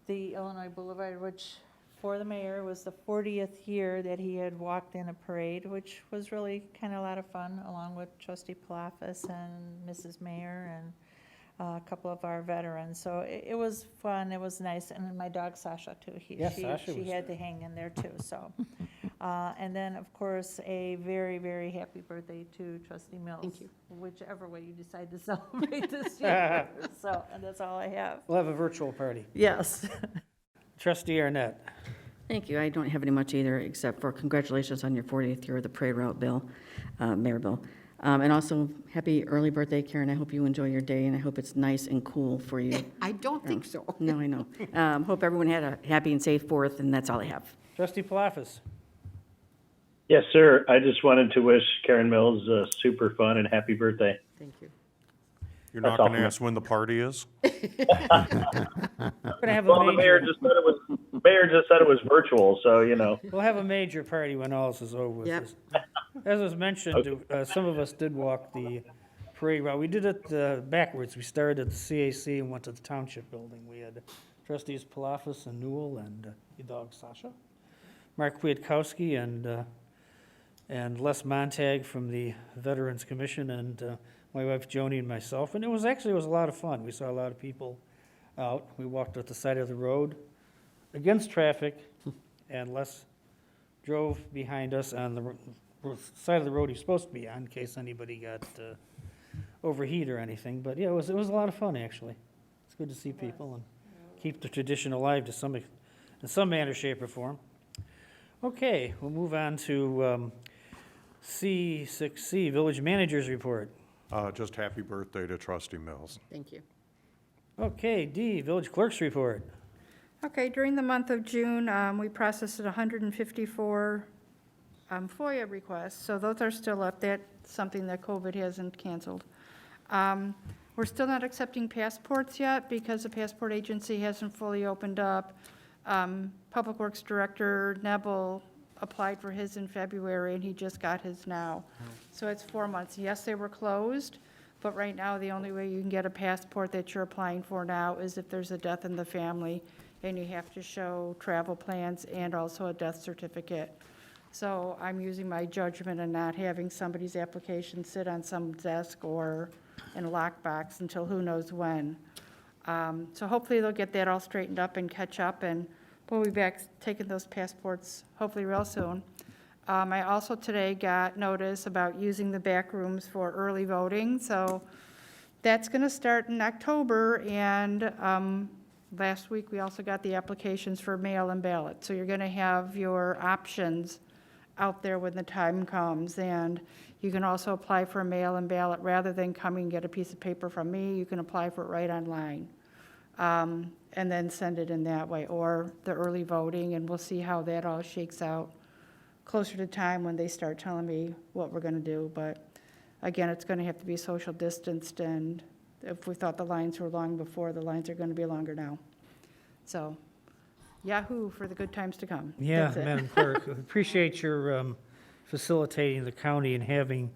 the Illinois Boulevard, which for the mayor was the 40th year that he had walked in a parade, which was really kind of a lot of fun, along with trustee Palafis and Mrs. Mayor and a couple of our veterans. So it was fun, it was nice, and then my dog Sasha too. Yes, Sasha She was had to hang in there too, so. And then, of course, a very, very happy birthday to trustee Mills. Thank you. Whichever way you decide to celebrate this year. So, and that's all I have. We'll have a virtual party. Yes. Trustee Arnett. Thank you. I don't have any much either, except for congratulations on your 40th year of the parade route bill, Mayor Bill. And also, happy early birthday, Karen. I hope you enjoy your day, and I hope it's nice and cool for you. I don't think so. No, I know. Hope everyone had a happy and safe 4th, and that's all I have. Trustee Palafis. Yes, sir. I just wanted to wish Karen Mills a super fun and happy birthday. Thank you. You're That's not all going to for me. ask when the party is? We're gonna have Well, a the mayor major, just said it was virtual, so, you know. we'll have a major party when all this is over with. Yep. As was mentioned, some of us did walk the parade route. We did it backwards. We started at the CAC and went to the Township Building. We had trustees Palafis and Newell and your dog Sasha, Mark Kwiatkowski and Les Montag from the Veterans Commission, and my wife Joni and myself. And it was a lot of fun. We saw a lot of people out. We walked at the side of the road against traffic, and Les drove behind us on the side of the road he's supposed to be on, in case anybody got overheat or anything. But yeah, it was a lot of fun, actually. It's good to see people and keep the tradition alive in some manner, shape, or form. Okay, we'll move on to C6C, Village Manager's Report. Just happy birthday to trustee Mills. Thank you. Okay, D, Village Clerk's Report. Okay, during the month of June, we processed 154 FOIA requests, so those are still up. That's something that COVID hasn't canceled. We're still not accepting passports yet because the passport agency hasn't fully opened up. Public Works Director Nebel applied for his in February, and he just got his now. So it's 4 months. Yes, they were closed, but right now, the only way you can get a passport that you're applying for now is if there's a death in the family, and you have to show travel plans and also a death certificate. So I'm using my judgment and not having somebody's application sit on some desk or in a lockbox until who knows when. So hopefully they'll get that all straightened up and catch up, and we'll be back taking those passports hopefully real soon. I also today got notice about using the back rooms for early voting, so that's going to start in October, and last week we also got the applications for mail-in ballot. So you're going to have your options out there when the time comes, and you can also apply for a mail-in ballot rather than coming and get a piece of paper from me. You can apply for it right online, and then send it in that way, or the early voting, and we'll see how that all shakes out closer to time when they start telling me what we're going to do. But again, it's going to have to be social distanced, and if we thought the lines were long before, the lines are going to be longer now. So, yahoo for the good times to come. Yeah, That's it. Madam Clerk, appreciate your facilitating the county and having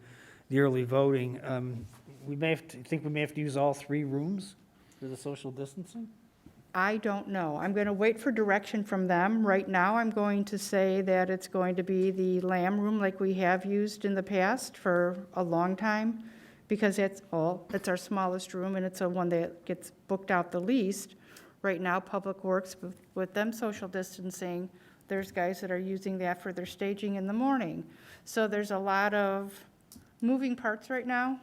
the early voting. We may have to, think we may have to use all 3 rooms for the social distancing? I don't know. I'm going to wait for direction from them. Right now, I'm going to say that it's going to be the Lamb Room like we have used in the past for a long time, because it's our smallest room, and it's the one that gets booked out the least. Right now, Public Works, with them social distancing, there's guys that are using that for their staging in the morning. So there's a lot of moving parts right now,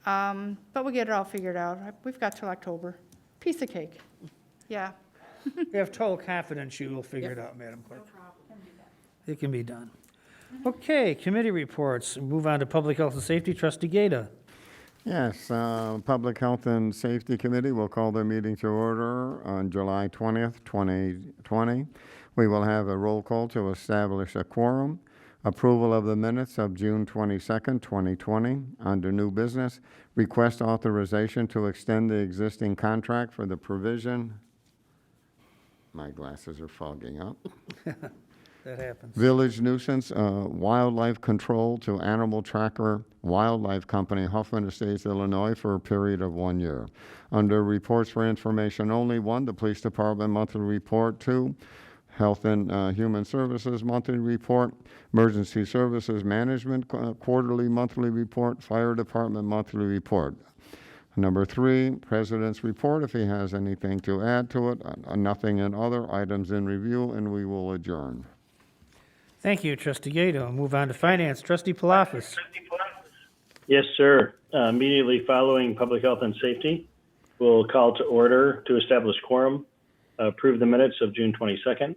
but we'll get it all figured out. We've got till October. Piece of cake. Yeah. We have total confidence you will figure it out, Madam Clerk. It can be done. Okay, committee reports. Move on to Public Health and Safety. Trustee Gata. Yes, Public Health and Safety Committee will call their meeting to order on July 20th, 2020. We will have a roll call to establish a quorum. Approval of the minutes of June 22nd, 2020. Under new business, request authorization to extend the existing contract for the provision. My glasses are fogging up. That happens. Village nuisance, wildlife control to Animal Tracker Wildlife Company, Hoffman Estates, Illinois, for a period of 1 year. Under reports for information only, 1, the Police Department monthly report, 2, Health and Human Services monthly report, Emergency Services Management quarterly monthly report, Fire Department monthly report. Number 3, President's report, if he has anything to add to it. Nothing in other items in review, and we will adjourn. Thank you, Trustee Gata. Move on to Finance. Trustee Palafis. Yes, sir. Immediately following Public Health and Safety, we'll call to order to establish quorum, approve the minutes of June 22nd.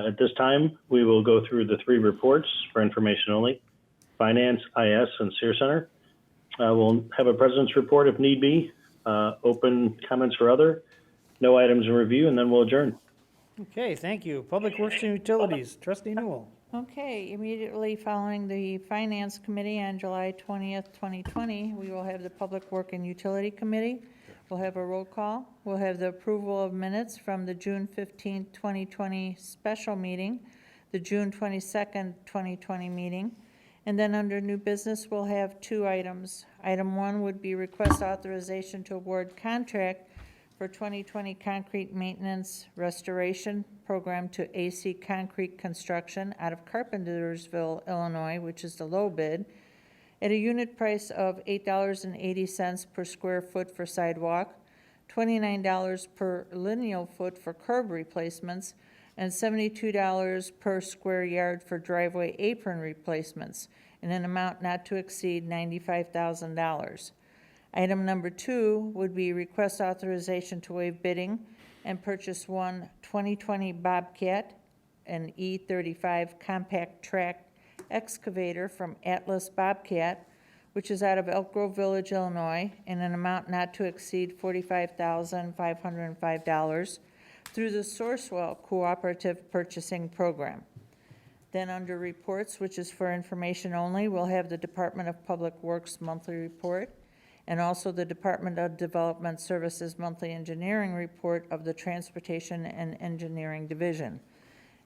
At this time, we will go through the 3 reports for information only, Finance, IS, and SEER Center. We'll have a President's report if need be, open comments for other, no items in review, and then we'll adjourn. Okay, thank you. Public Works and Utilities. Trustee Newell. Okay, immediately following the Finance Committee on July 20th, 2020, we will have the Public Work and Utility Committee. We'll have a roll call. We'll have the approval of minutes from the June 15th, 2020 special meeting, the June 22nd, 2020 meeting. And then under new business, we'll have 2 items. Item 1 would be request authorization to award contract for 2020 concrete maintenance restoration program to AC Concrete Construction out of Carpentersville, Illinois, which is the low bid, at a unit price of $8.80 per square foot for sidewalk, $29 per lineal foot for curb replacements, and $72 per square yard for driveway apron replacements, in an amount not to exceed $95,000. Item number 2 would be request authorization to waive bidding and purchase one 2020 Bobcat, an E35 compact track excavator from Atlas Bobcat, which is out of Elk Grove Village, Illinois, in an amount not to exceed $45,505 through the Sourcewell Cooperative Purchasing Program. Then under reports, which is for information only, we'll have the Department of Public Works monthly report, and also the Department of Development Services Monthly Engineering Report of the Transportation and Engineering Division.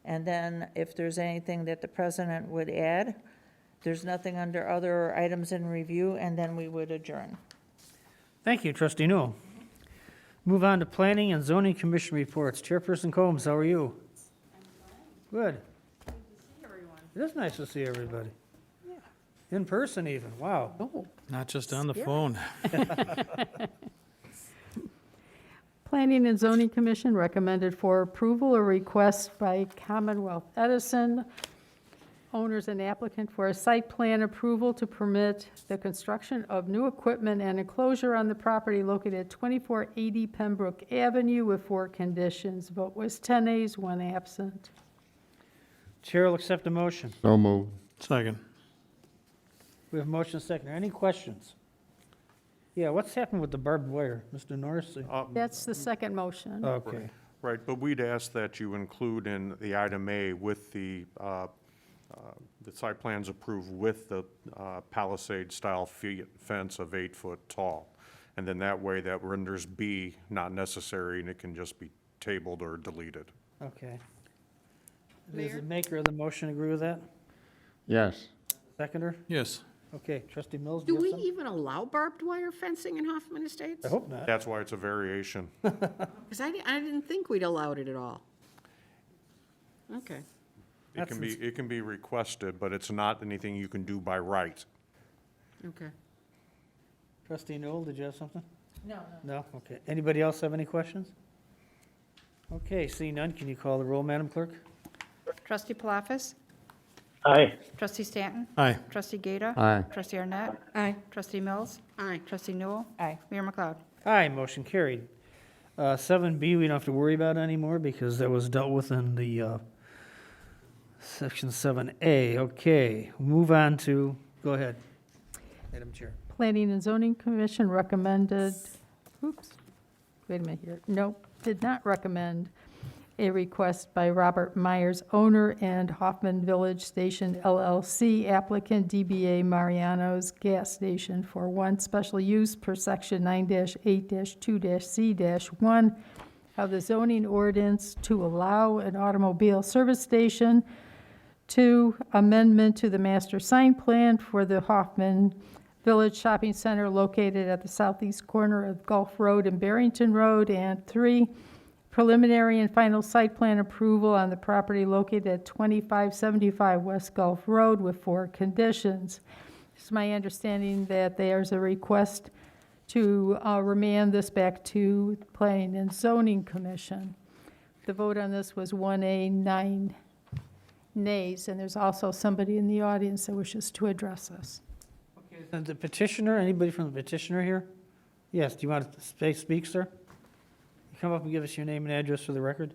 And then if there's anything that the president would add, there's nothing under other items in review, and then we would adjourn. Thank you, trustee Newell. Move on to Planning and Zoning Commission reports. Chairperson Combs, how are you? Good. It is nice to see everybody. In person even, wow. Not just on the phone. Planning and Zoning Commission recommended for approval a request by Commonwealth Edison, owners and applicant, for a site plan approval to permit the construction of new equipment and enclosure on the property located at 2480 Pembroke Avenue with 4 conditions. Vote was 10 ayes, 1 absent. Chair will accept a motion. So moved. Second. We have a motion and a second. Any questions? Yeah, what's happened with the barbed wire, Mr. Norris? That's the second motion. Okay. Right, but we'd ask that you include in the item A with the site plans approved with the palisade-style fence of 8 foot tall. And then that way that renders B not necessary and it can just be tabled or deleted. Okay. Does the maker of the motion agree with that? Yes. Seconder? Yes. Okay, trustee Mills, Do do you we have something? even allow barbed wire fencing in Hoffman Estates? I hope not. That's why it's a variation. Because I didn't think we'd allowed it at all. Okay. It can be requested, but it's not anything you can do by right. Okay. Trustee Newell, did you have something? No. No? Okay. Anybody else have any questions? Okay, seeing none, can you call the roll, Madam Clerk? Trustee Palafis? Aye. Trustee Stanton? Aye. Trustee Gata? Aye. Trustee Arnett? Aye. Trustee Mills? Aye. Trustee Newell? Aye. Mayor McLeod? Aye, motion carried. 7B, we don't have to worry about anymore because that was dealt with in the Section 7A. Okay, move on to, go ahead, Madam Chair. Planning and Zoning Commission recommended, wait a minute here. Nope, did not recommend a request by Robert Myers, owner, and Hoffman Village Station LLC applicant, DBA Mariano's Gas Station, for 1 special use per section 9-8-2-C-1 of the zoning ordinance to allow an automobile service station. 2, amendment to the master sign plan for the Hoffman Village Shopping Center located at the southeast corner of Gulf Road and Barrington Road. And 3, preliminary and final site plan approval on the property located at 2575 West Gulf Road with 4 conditions. It's my understanding that there's a request to remand this back to Planning and Zoning Commission. The vote on this was 1A, 9 nays, and there's also somebody in the audience that wishes to address this. Okay, and the petitioner, anybody from the petitioner here? Yes, do you want to speak, sir? Come up and give us your name and address for the record.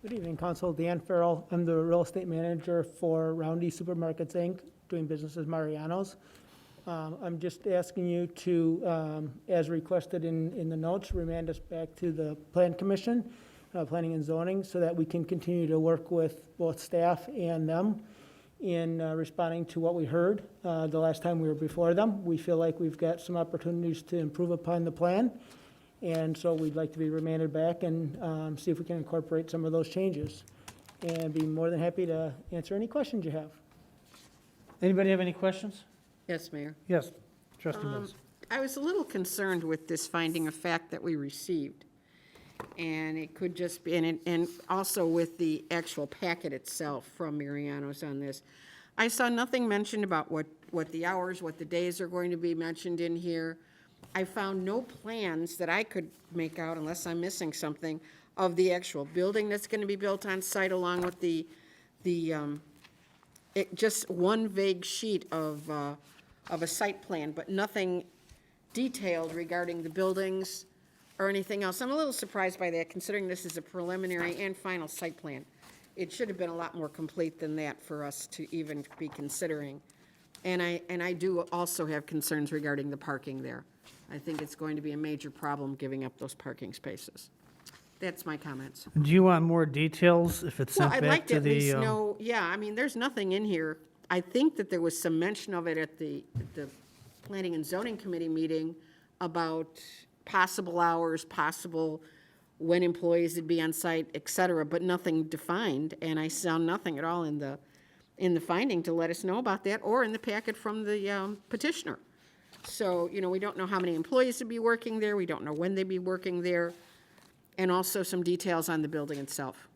Good evening, Council. Dan Farrell. I'm the real estate manager for Roundy Supermarkets, Inc., doing business as Mariano's. I'm just asking you to, as requested in the notes, remand us back to the Plan Commission, Planning and Zoning, so that we can continue to work with both staff and them in responding to what we heard the last time we were before them. We feel like we've got some opportunities to improve upon the plan, and so we'd like to be remanded back and see if we can incorporate some of those changes, and be more than happy to answer any questions you have. Anybody have any questions? Yes, Mayor. Yes, trustee Mills. I was a little concerned with this finding of fact that we received. And it could just be, and also with the actual packet itself from Mariano's on this. I saw nothing mentioned about what the hours, what the days are going to be mentioned in here. I found no plans that I could make out, unless I'm missing something, of the actual building that's going to be built on site, along with just one vague sheet of a site plan, but nothing detailed regarding the buildings or anything else. I'm a little surprised by that, considering this is a preliminary and final site plan. It should have been a lot more complete than that for us to even be considering. And I do also have concerns regarding the parking there. I think it's going to be a major problem giving up those parking spaces. That's my comments. Do you want more details if it's Well, sent I'd like back to to at least the? know, yeah, I mean, there's nothing in here. I think that there was some mention of it at the Planning and Zoning Committee meeting about possible hours, possible when employees would be on site, et cetera, but nothing defined, and I saw nothing at all in the finding to let us know about that, or in the packet from the petitioner. So, you know, we don't know how many employees would be working there, we don't know when they'd be working there, and also some details on the building itself.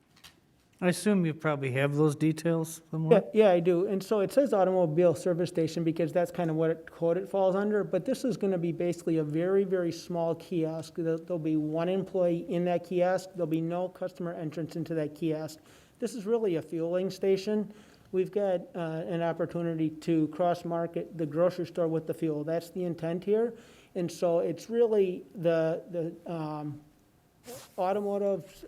I assume you probably have those details somewhere? Yeah, I do. And so it says automobile service station because that's kind of what code it falls under. But this is going to be basically a very, very small kiosk. There'll be one employee in that kiosk. There'll be no customer entrance into that kiosk. This is really a fueling station. We've got an opportunity to cross-market the grocery store with the fuel. That's the intent here. And so it's really the automotive,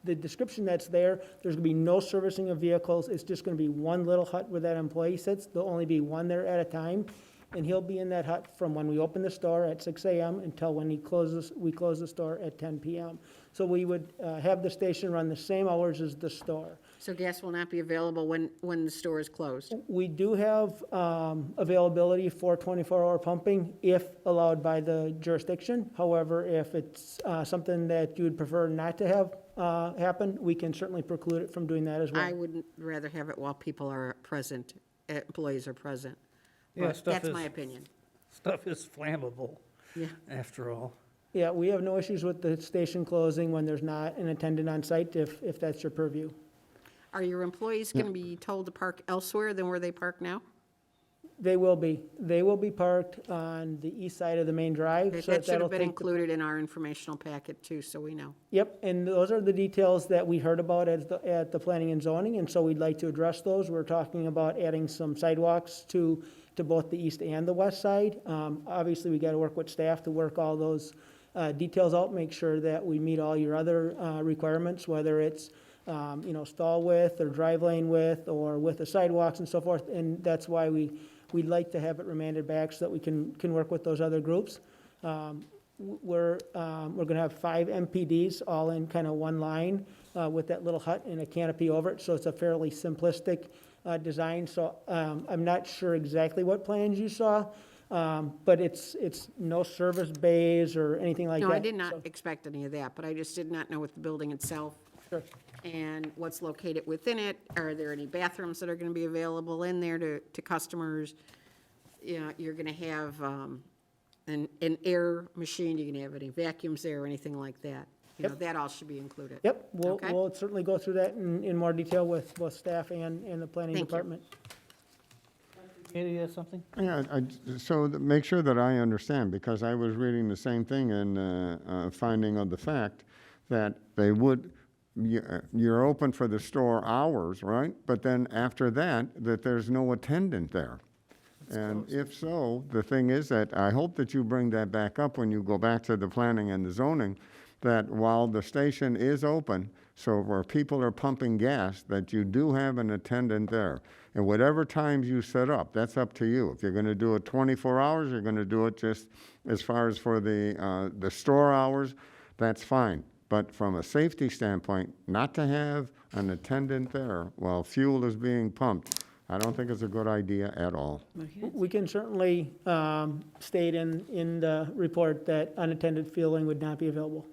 the description that's there, there's gonna be no servicing of vehicles. It's just gonna be one little hut where that employee sits. There'll only be one there at a time. And he'll be in that hut from when we open the store at 6 a.m. until when we close the store at 10 p.m. So we would have the station run the same hours as the store. So gas will not be available when the store is closed? We do have availability for 24-hour pumping if allowed by the jurisdiction. However, if it's something that you would prefer not to have happen, we can certainly preclude it from doing that as well. I would rather have it while people are present, employees are present. Yeah, But stuff that's is- my opinion. Stuff is flammable, Yeah. after all. Yeah, we have no issues with the station closing when there's not an attendant on site, if that's your purview. Are your employees going to be told to park elsewhere than where they park now? They will be. They will be parked on the east side of the main drive. so That should that'll have been take the- included in our informational packet too, so we know. Yep, and those are the details that we heard about at the planning and zoning, and so we'd like to address those. We're talking about adding some sidewalks to both the east and the west side. Obviously, we got to work with staff to work all those details out, make sure that we meet all your other requirements, whether it's, stall width or drive lane width or with the sidewalks and so forth. And that's why we'd like to have it remanded back so that we can work with those other groups. We're going to have 5 MPDs all in kind of one line with that little hut and a canopy over it, so it's a fairly simplistic design. So I'm not sure exactly what plans you saw, but it's no service bays or anything like that. No, I did not So- expect any of that, but I just did not know with the building itself Sure. and what's located within it. Are there any bathrooms that are going to be available in there to customers? You're going to have an air machine, you're going to have any vacuums there or anything like that? That all should be included. Yep, Okay. we'll certainly go through that in more detail with both staff and the planning Thank you. department. Katie, you have something? Yeah, make sure that I understand, because I was reading the same thing in finding of the fact that they would, you're open for the store hours, right? But then after that there's no attendant there. And if so, the thing is that I hope that you bring that back up when you go back to the planning and the zoning, that while the station is open, so where people are pumping gas, that you do have an attendant there. And whatever times you set up, that's up to you. If you're going to do it 24 hours, you're going to do it just as far as for the store hours, that's fine. But from a safety standpoint, not to have an attendant there while fuel is being pumped, I don't think it's a good idea at all. We can certainly state in the report that unattended fueling would not be available.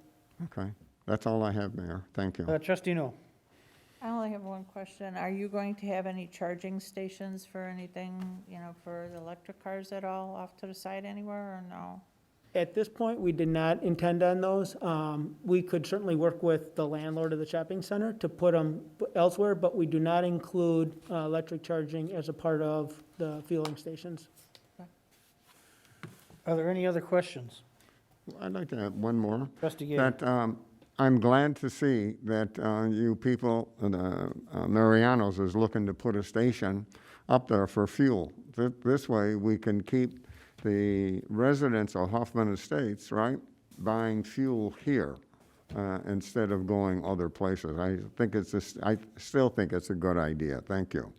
Okay, that's all I have, Mayor. Thank you. Trustee No. I only have one question. Are you going to have any charging stations for anything, for the electric cars at all off to the side anywhere, or no? At this point, we did not intend on those. We could certainly work with the landlord of the shopping center to put them elsewhere, but we do not include electric charging as a part of the fueling stations. Are there any other questions? I'd like to add one more. Trustee Gay. That I'm glad to see that you people, Mariano's is looking to put a station up there for fuel. This way, we can keep the residents of Hoffman Estates, right, buying fuel here instead of going other places. I still think it's a good idea. Thank you.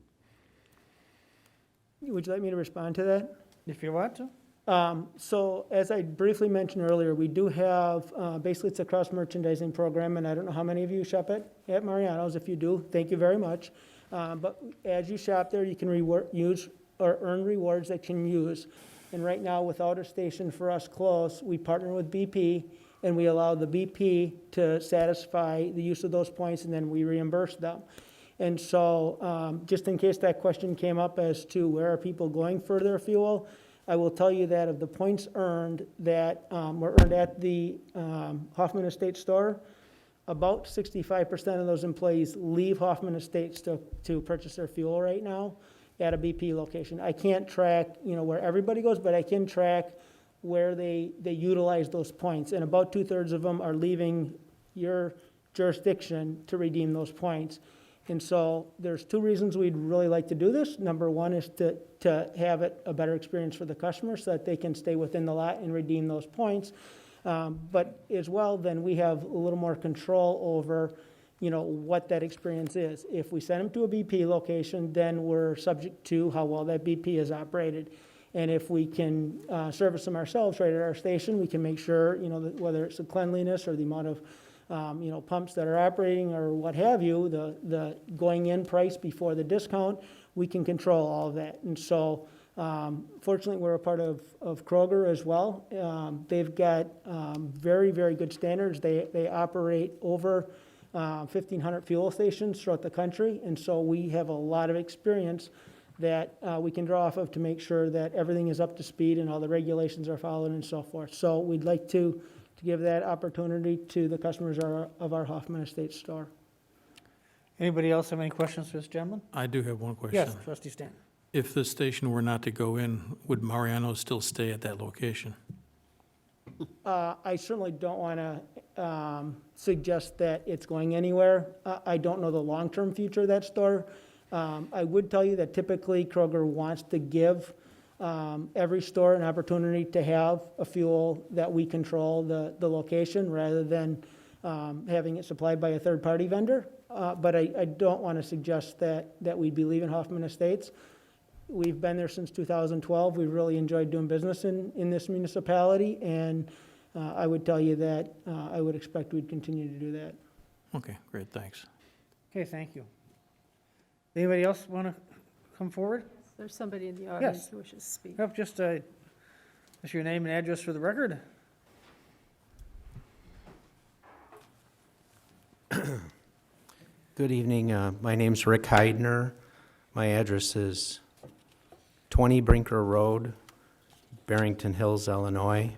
Would you like me to respond to that? If you want to. So as I briefly mentioned earlier, we do have, basically it's a cross-merchandising program, and I don't know how many of you shop at Mariano's. If you do, thank you very much. But as you shop there, you can use or earn rewards that you can use. And right now, without a station for us close, we partner with BP, and we allow the BP to satisfy the use of those points, and then we reimburse them. And so, just in case that question came up as to where are people going for their fuel, I will tell you that of the points earned that were earned at the Hoffman Estates store, about 65% of those employees leave Hoffman Estates to purchase their fuel right now at a BP location. I can't track, where everybody goes, but I can track where they utilize those points. And about 2/3 of them are leaving your jurisdiction to redeem those points. And so there's two reasons we'd really like to do this. Number one is to have it a better experience for the customer so that they can stay within the lot and redeem those points. But as well, then we have a little more control over, what that experience is. If we send them to a BP location, then we're subject to how well that BP is operated. And if we can service them ourselves right at our station, we can make sure, that whether it's the cleanliness or the amount of pumps that are operating or what have you, the going in price before the discount, we can control all of that. And so, fortunately, we're a part of Kroger as well. They've got very, very good standards. They operate over 1,500 fuel stations throughout the country. And so we have a lot of experience that we can draw off of to make sure that everything is up to speed and all the regulations are followed and so forth. So we'd like to give that opportunity to the customers of our Hoffman Estates store. Anybody else have any questions for this gentleman? I do have one question. Yes, trustee Stanton. If the station were not to go in, would Mariano still stay at that location? I certainly don't want to suggest that it's going anywhere. I don't know the long-term future of that store. I would tell you that typically Kroger wants to give every store an opportunity to have a fuel that we control the location rather than having it supplied by a third-party vendor. But I don't want to suggest that we'd be leaving Hoffman Estates. We've been there since 2012. We've really enjoyed doing business in this municipality, and I would tell you that I would expect we'd continue to do that. Okay, great, thanks. Okay, thank you. Anybody else want to come forward? There's somebody in the audience Yes. who wishes to speak. Yep, just your name and address for the record. Good evening. My name's Rick Heidner. My address is 20 Brinker Road, Barrington Hills, Illinois.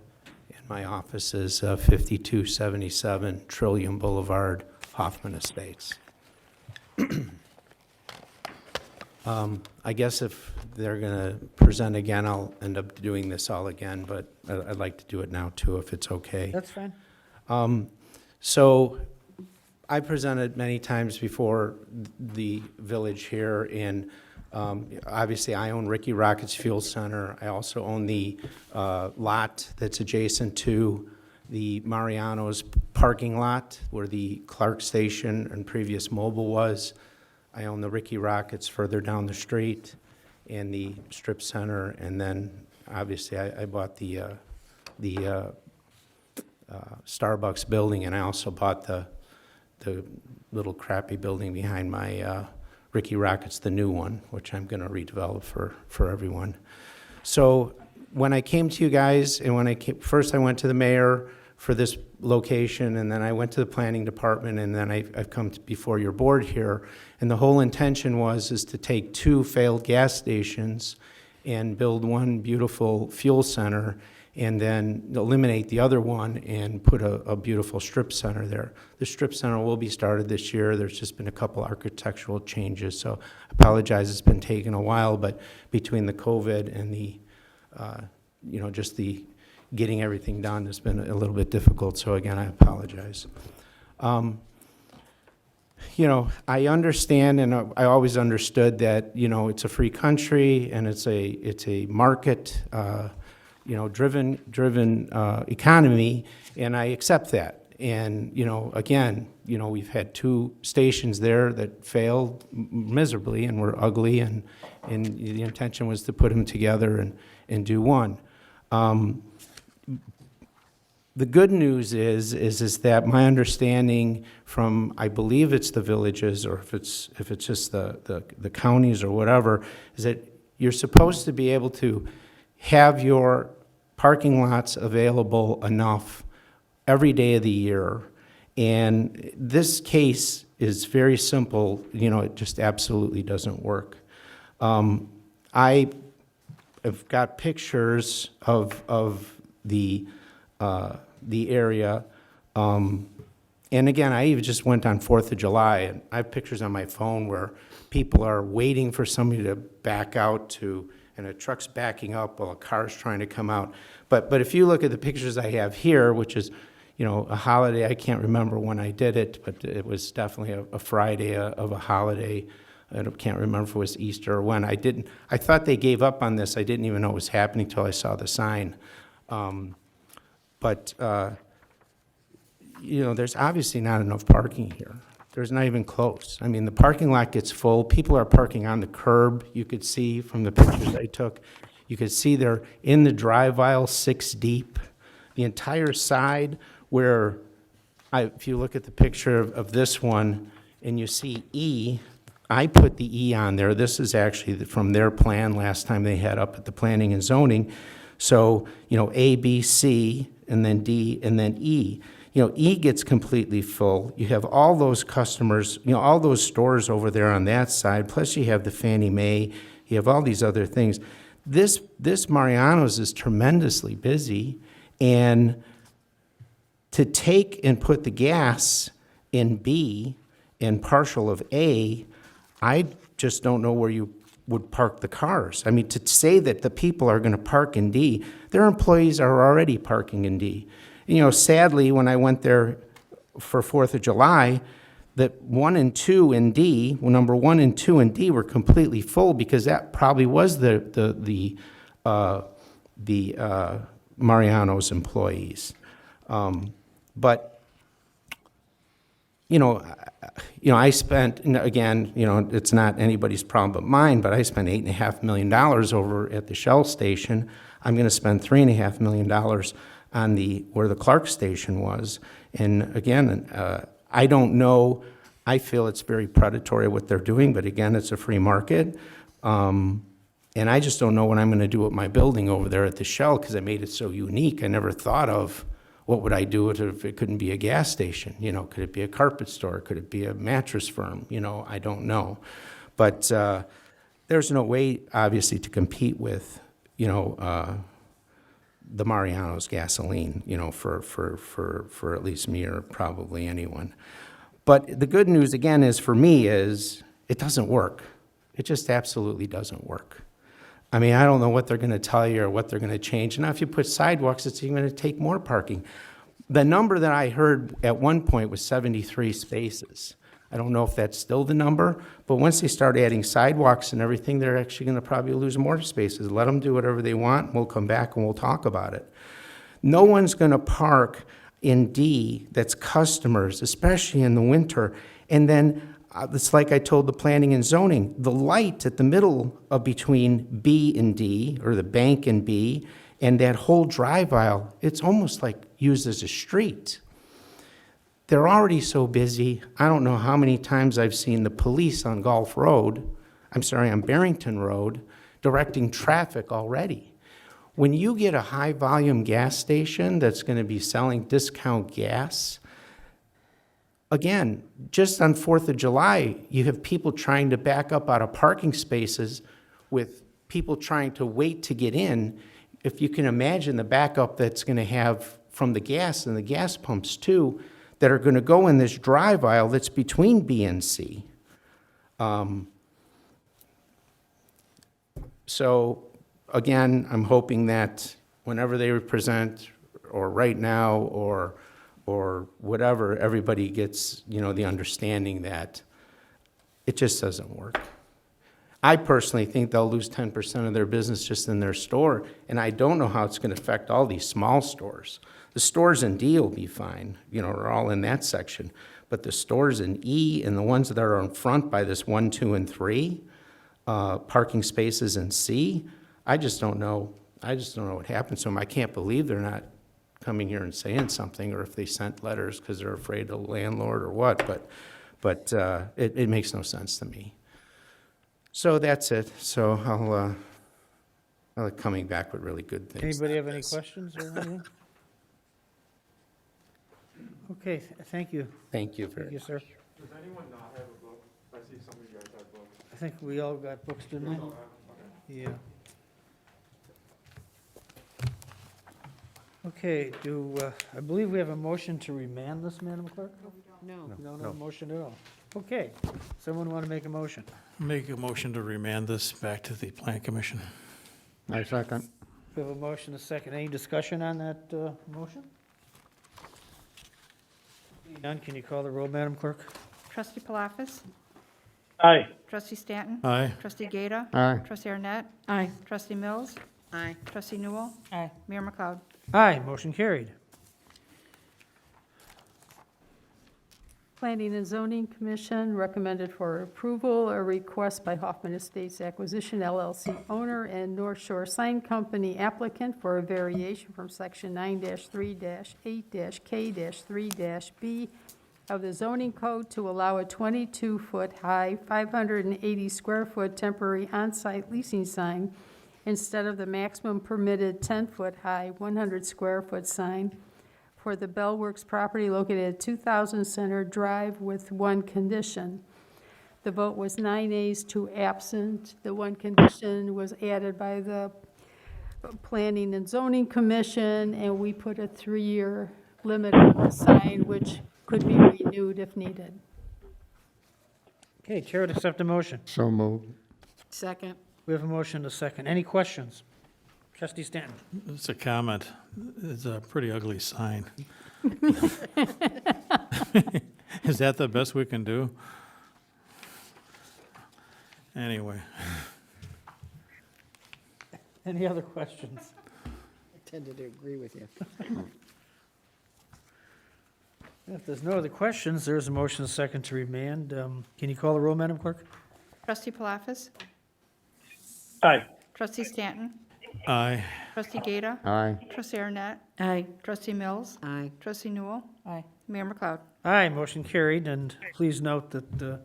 And my office is 5277 Trillium Boulevard, Hoffman Estates. I guess if they're going to present again, I'll end up doing this all again, but I'd like to do it now too, if it's okay. That's fine. So I presented many times before the village here, and obviously I own Ricky Rockets Fuel Center. I also own the lot that's adjacent to the Mariano's parking lot where the Clark Station and previous Mobile was. I own the Ricky Rockets further down the street and the strip center, and then obviously I bought the Starbucks building, and I also bought the little crappy building behind my Ricky Rockets, the new one, which I'm going to redevelop for everyone. So when I came to you guys, and first I went to the mayor for this location, and then I went to the planning department, and then I've come before your board here, and the whole intention is to take 2 failed gas stations and build one beautiful fuel center, and then eliminate the other one and put a beautiful strip center there. The strip center will be started this year. There's just been a couple architectural changes, so I apologize it's been taking a while, but between the COVID and the, just the getting everything done has been a little bit difficult, so again, I apologize. I understand, and I always understood that, it's a free country, and it's a market, driven economy, and I accept that. And, again, we've had 2 stations there that failed miserably and were ugly, and the intention was to put them together and do one. The good news is that my understanding from, I believe it's the villages, or if it's just the counties or whatever, is that you're supposed to be able to have your parking lots available enough every day of the year. And this case is very simple, it just absolutely doesn't work. I have got pictures of the area. And again, I even just went on 4th of July, and I have pictures on my phone where people are waiting for somebody to back out and a truck's backing up while a car's trying to come out. But if you look at the pictures I have here, which is, a holiday, I can't remember when I did it, but it was definitely a Friday of a holiday. I can't remember if it was Easter or when. I thought they gave up on this. I didn't even know it was happening until I saw the sign. But there's obviously not enough parking here. There's not even close. I mean, the parking lot gets full. People are parking on the curb, you could see from the pictures I took. You could see they're in the drive aisle 6 deep. The entire side where, if you look at the picture of this one and you see E, I put the E on there. This is actually from their plan last time they had up at the Planning and Zoning. So, A, B, C, and then D, and then E. E gets completely full. You have all those customers, all those stores over there on that side, plus you have the Fannie Mae, you have all these other things. This Mariano's is tremendously busy, and to take and put the gas in B and partial of A, I just don't know where you would park the cars. I mean, to say that the people are going to park in D, their employees are already parking in D. Sadly, when I went there for 4th of July, that 1 and 2 in D, number 1 and 2 in D were completely full because that probably was the Mariano's employees. But I spent, again, it's not anybody's problem but mine, but I spent $8.5 million over at the Shell station. I'm going to spend $3.5 million on where the Clark station was. And again, I don't know, I feel it's very predatory what they're doing, but again, it's a free market. And I just don't know what I'm going to do with my building over there at the Shell because I made it so unique. I never thought of what would I do if it couldn't be a gas station? Could it be a carpet store? Could it be a mattress firm? I don't know. But there's no way, obviously, to compete with, the Mariano's gasoline, for at least me or probably anyone. But the good news, again, is for me is it doesn't work. It just absolutely doesn't work. I mean, I don't know what they're going to tell you or what they're going to change. Now, if you put sidewalks, it's even going to take more parking. The number that I heard at one point was 73 spaces. I don't know if that's still the number, but once they start adding sidewalks and everything, they're actually going to probably lose more spaces. Let them do whatever they want. We'll come back and we'll talk about it. No one's going to park in D that's customers, especially in the winter. And then it's like I told the Planning and Zoning, the light at the middle of between B and D, or the bank and B, and that whole drive aisle, it's almost like used as a street. They're already so busy. I don't know how many times I've seen the police on on Barrington Road, directing traffic already. When you get a high volume gas station that's going to be selling discount gas, again, just on 4th of July, you have people trying to back up out of parking spaces with people trying to wait to get in. If you can imagine the backup that's going to have from the gas and the gas pumps too, that are going to go in this drive aisle that's between B and C. So again, I'm hoping that whenever they present, or right now, or whatever, everybody gets, the understanding that it just doesn't work. I personally think they'll lose 10% of their business just in their store, and I don't know how it's going to affect all these small stores. The stores in D will be fine, are all in that section, but the stores in E and the ones that are in front by this 1, 2, and 3, parking spaces in C, I just don't know I just don't know what happened to them. I can't believe they're not coming here and saying something, or if they sent letters because they're afraid of the landlord or what, but it makes no sense to me. So that's it. So I'll like coming back with really good things. Anybody have any questions or anything? Okay, thank you. Thank you Thank very you, much. sir. Does anyone not have a book? I see some of you guys have books. I think we all got books, didn't we? Yeah. Okay, I believe we have a motion to remand this, Madam Clerk? No. We don't have a motion at all. Okay, someone want to make a motion? Make a motion to remand this back to the Plan Commission. I second. We have a motion, a second. Any discussion on that motion? Seeing none, can you call the roll, Madam Clerk? Trustee Palafis? Aye. Trustee Stanton? Aye. Trustee Gata? Aye. Trustee Arnett? Aye. Trustee Mills? Aye. Trustee Newell? Aye. Mayor McLeod? Aye, motion carried. Planning and Zoning Commission recommended for approval a request by Hoffman Estates Acquisition LLC owner and North Shore Sign Company applicant for a variation from Section 9-3-8-K-3-B of the zoning code to allow a 22-foot high, 580-square-foot temporary on-site leasing sign instead of the maximum permitted 10-foot high, 100-square-foot sign for the Bell Works property located at 2000 Center Drive with one condition. The vote was 9 ayes, 2 absent. The one condition was added by the Planning and Zoning Commission, and we put a 3-year limit on the sign, which could be renewed if needed. Okay, Chair would accept a motion. So moved. Second. We have a motion, a second. Any questions? Trustee Stanton? It's a comment. It's a pretty ugly sign. Is that the best we can do? Anyway. Any other questions? I tended to agree with you. If there's no other questions, there is a motion, a second to remand. Can you call the roll, Madam Clerk? Trustee Palafis? Aye. Trustee Stanton? Aye. Trustee Gata? Aye. Trustee Arnett? Aye. Trustee Mills? Aye. Trustee Newell? Aye. Mayor McLeod? Aye, motion carried, and please note that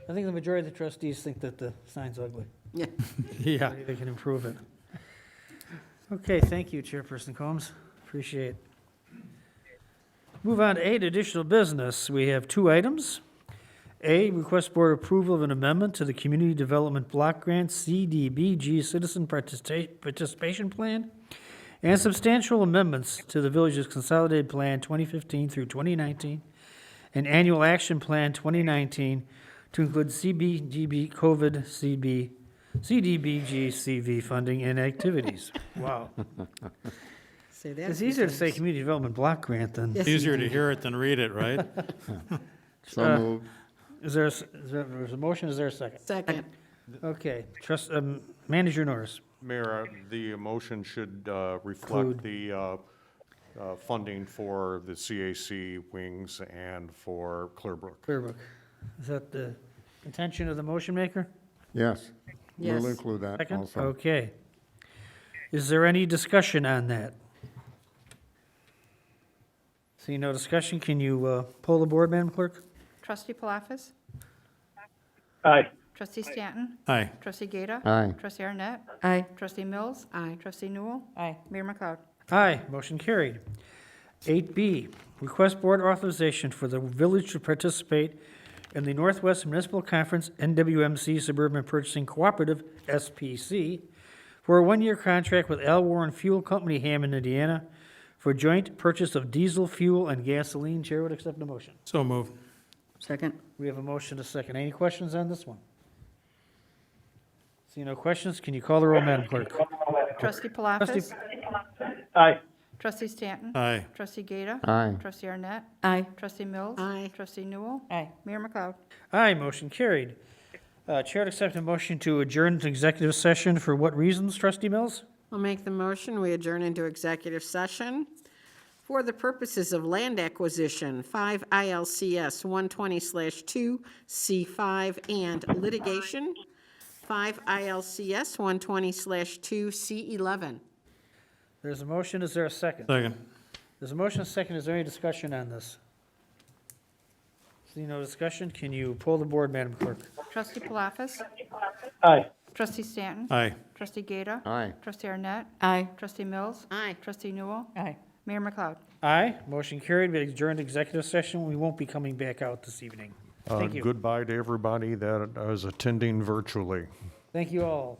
I think the majority of the trustees think that the sign's ugly. Yeah. Yeah. They can improve it. Okay, thank you, Chairperson Combs. Appreciate it. Move on to 8, additional business. We have 2 items. A, request board approval of an amendment to the Community Development Block Grant CDBG Citizen Participation Plan and substantial amendments to the village's Consolidated Plan 2015 through 2019 and Annual Action Plan 2019 to include CBGB COVID CDBG CV funding and activities. Wow. Say that. It's easier to say Community Development Block Grant than, Yes. Easier to hear it than read it, right? So moved. is there a motion, is there a second? Second. Okay, Manager Norris. Mayor, the motion should reflect the funding for the CAC wings and for Clearbrook. Clearbrook. Is that the intention of the motion maker? Yes. Yes. We'll include that Second? also. Okay. Is there any discussion on that? Seeing no discussion, can you poll the board, Madam Clerk? Trustee Palafis? Aye. Trustee Stanton? Aye. Trustee Gata? Aye. Trustee Arnett? Aye. Trustee Mills? Aye. Trustee Newell? Aye. Mayor McLeod? Aye, motion carried. 8B, request board authorization for the village to participate in the Northwest Municipal Conference NWMC Suburban Purchasing Cooperative, SPC, for a 1-year contract with Al Warren Fuel Company, Hammond, Indiana, for joint purchase of diesel fuel and gasoline. Chair would accept the motion. So move. Second. We have a motion to second. Any questions on this one? See no questions, can you call the roll, Madam Clerk? Trustee Palafis? Aye. Trustee Stanton? Aye. Trustee Gata? Aye. Trustee Arnett? Aye. Trustee Mills? Aye. Trustee Newell? Aye. Mayor McLeod? Aye, motion carried. Chair would accept a motion to adjourn to executive session for what reasons, Trustee Mills? I'll make the motion. We adjourn into executive session for the purposes of land acquisition, 5 ILCS 120/2 C5, and litigation, 5 ILCS 120/2C11. There's a motion, is there a second? Second. There's a motion, a second, is there any discussion on this? Seeing no discussion, can you pull the board, Madam Clerk? Trustee Palafis? Aye. Trustee Stanton? Aye. Trustee Gata? Aye. Trustee Arnett? Aye. Trustee Mills? Aye. Trustee Newell? Aye. Mayor McLeod? Aye, motion carried, we adjourned executive session, we won't be coming back out this evening. Thank you. Goodbye to everybody that is attending virtually. Thank you all.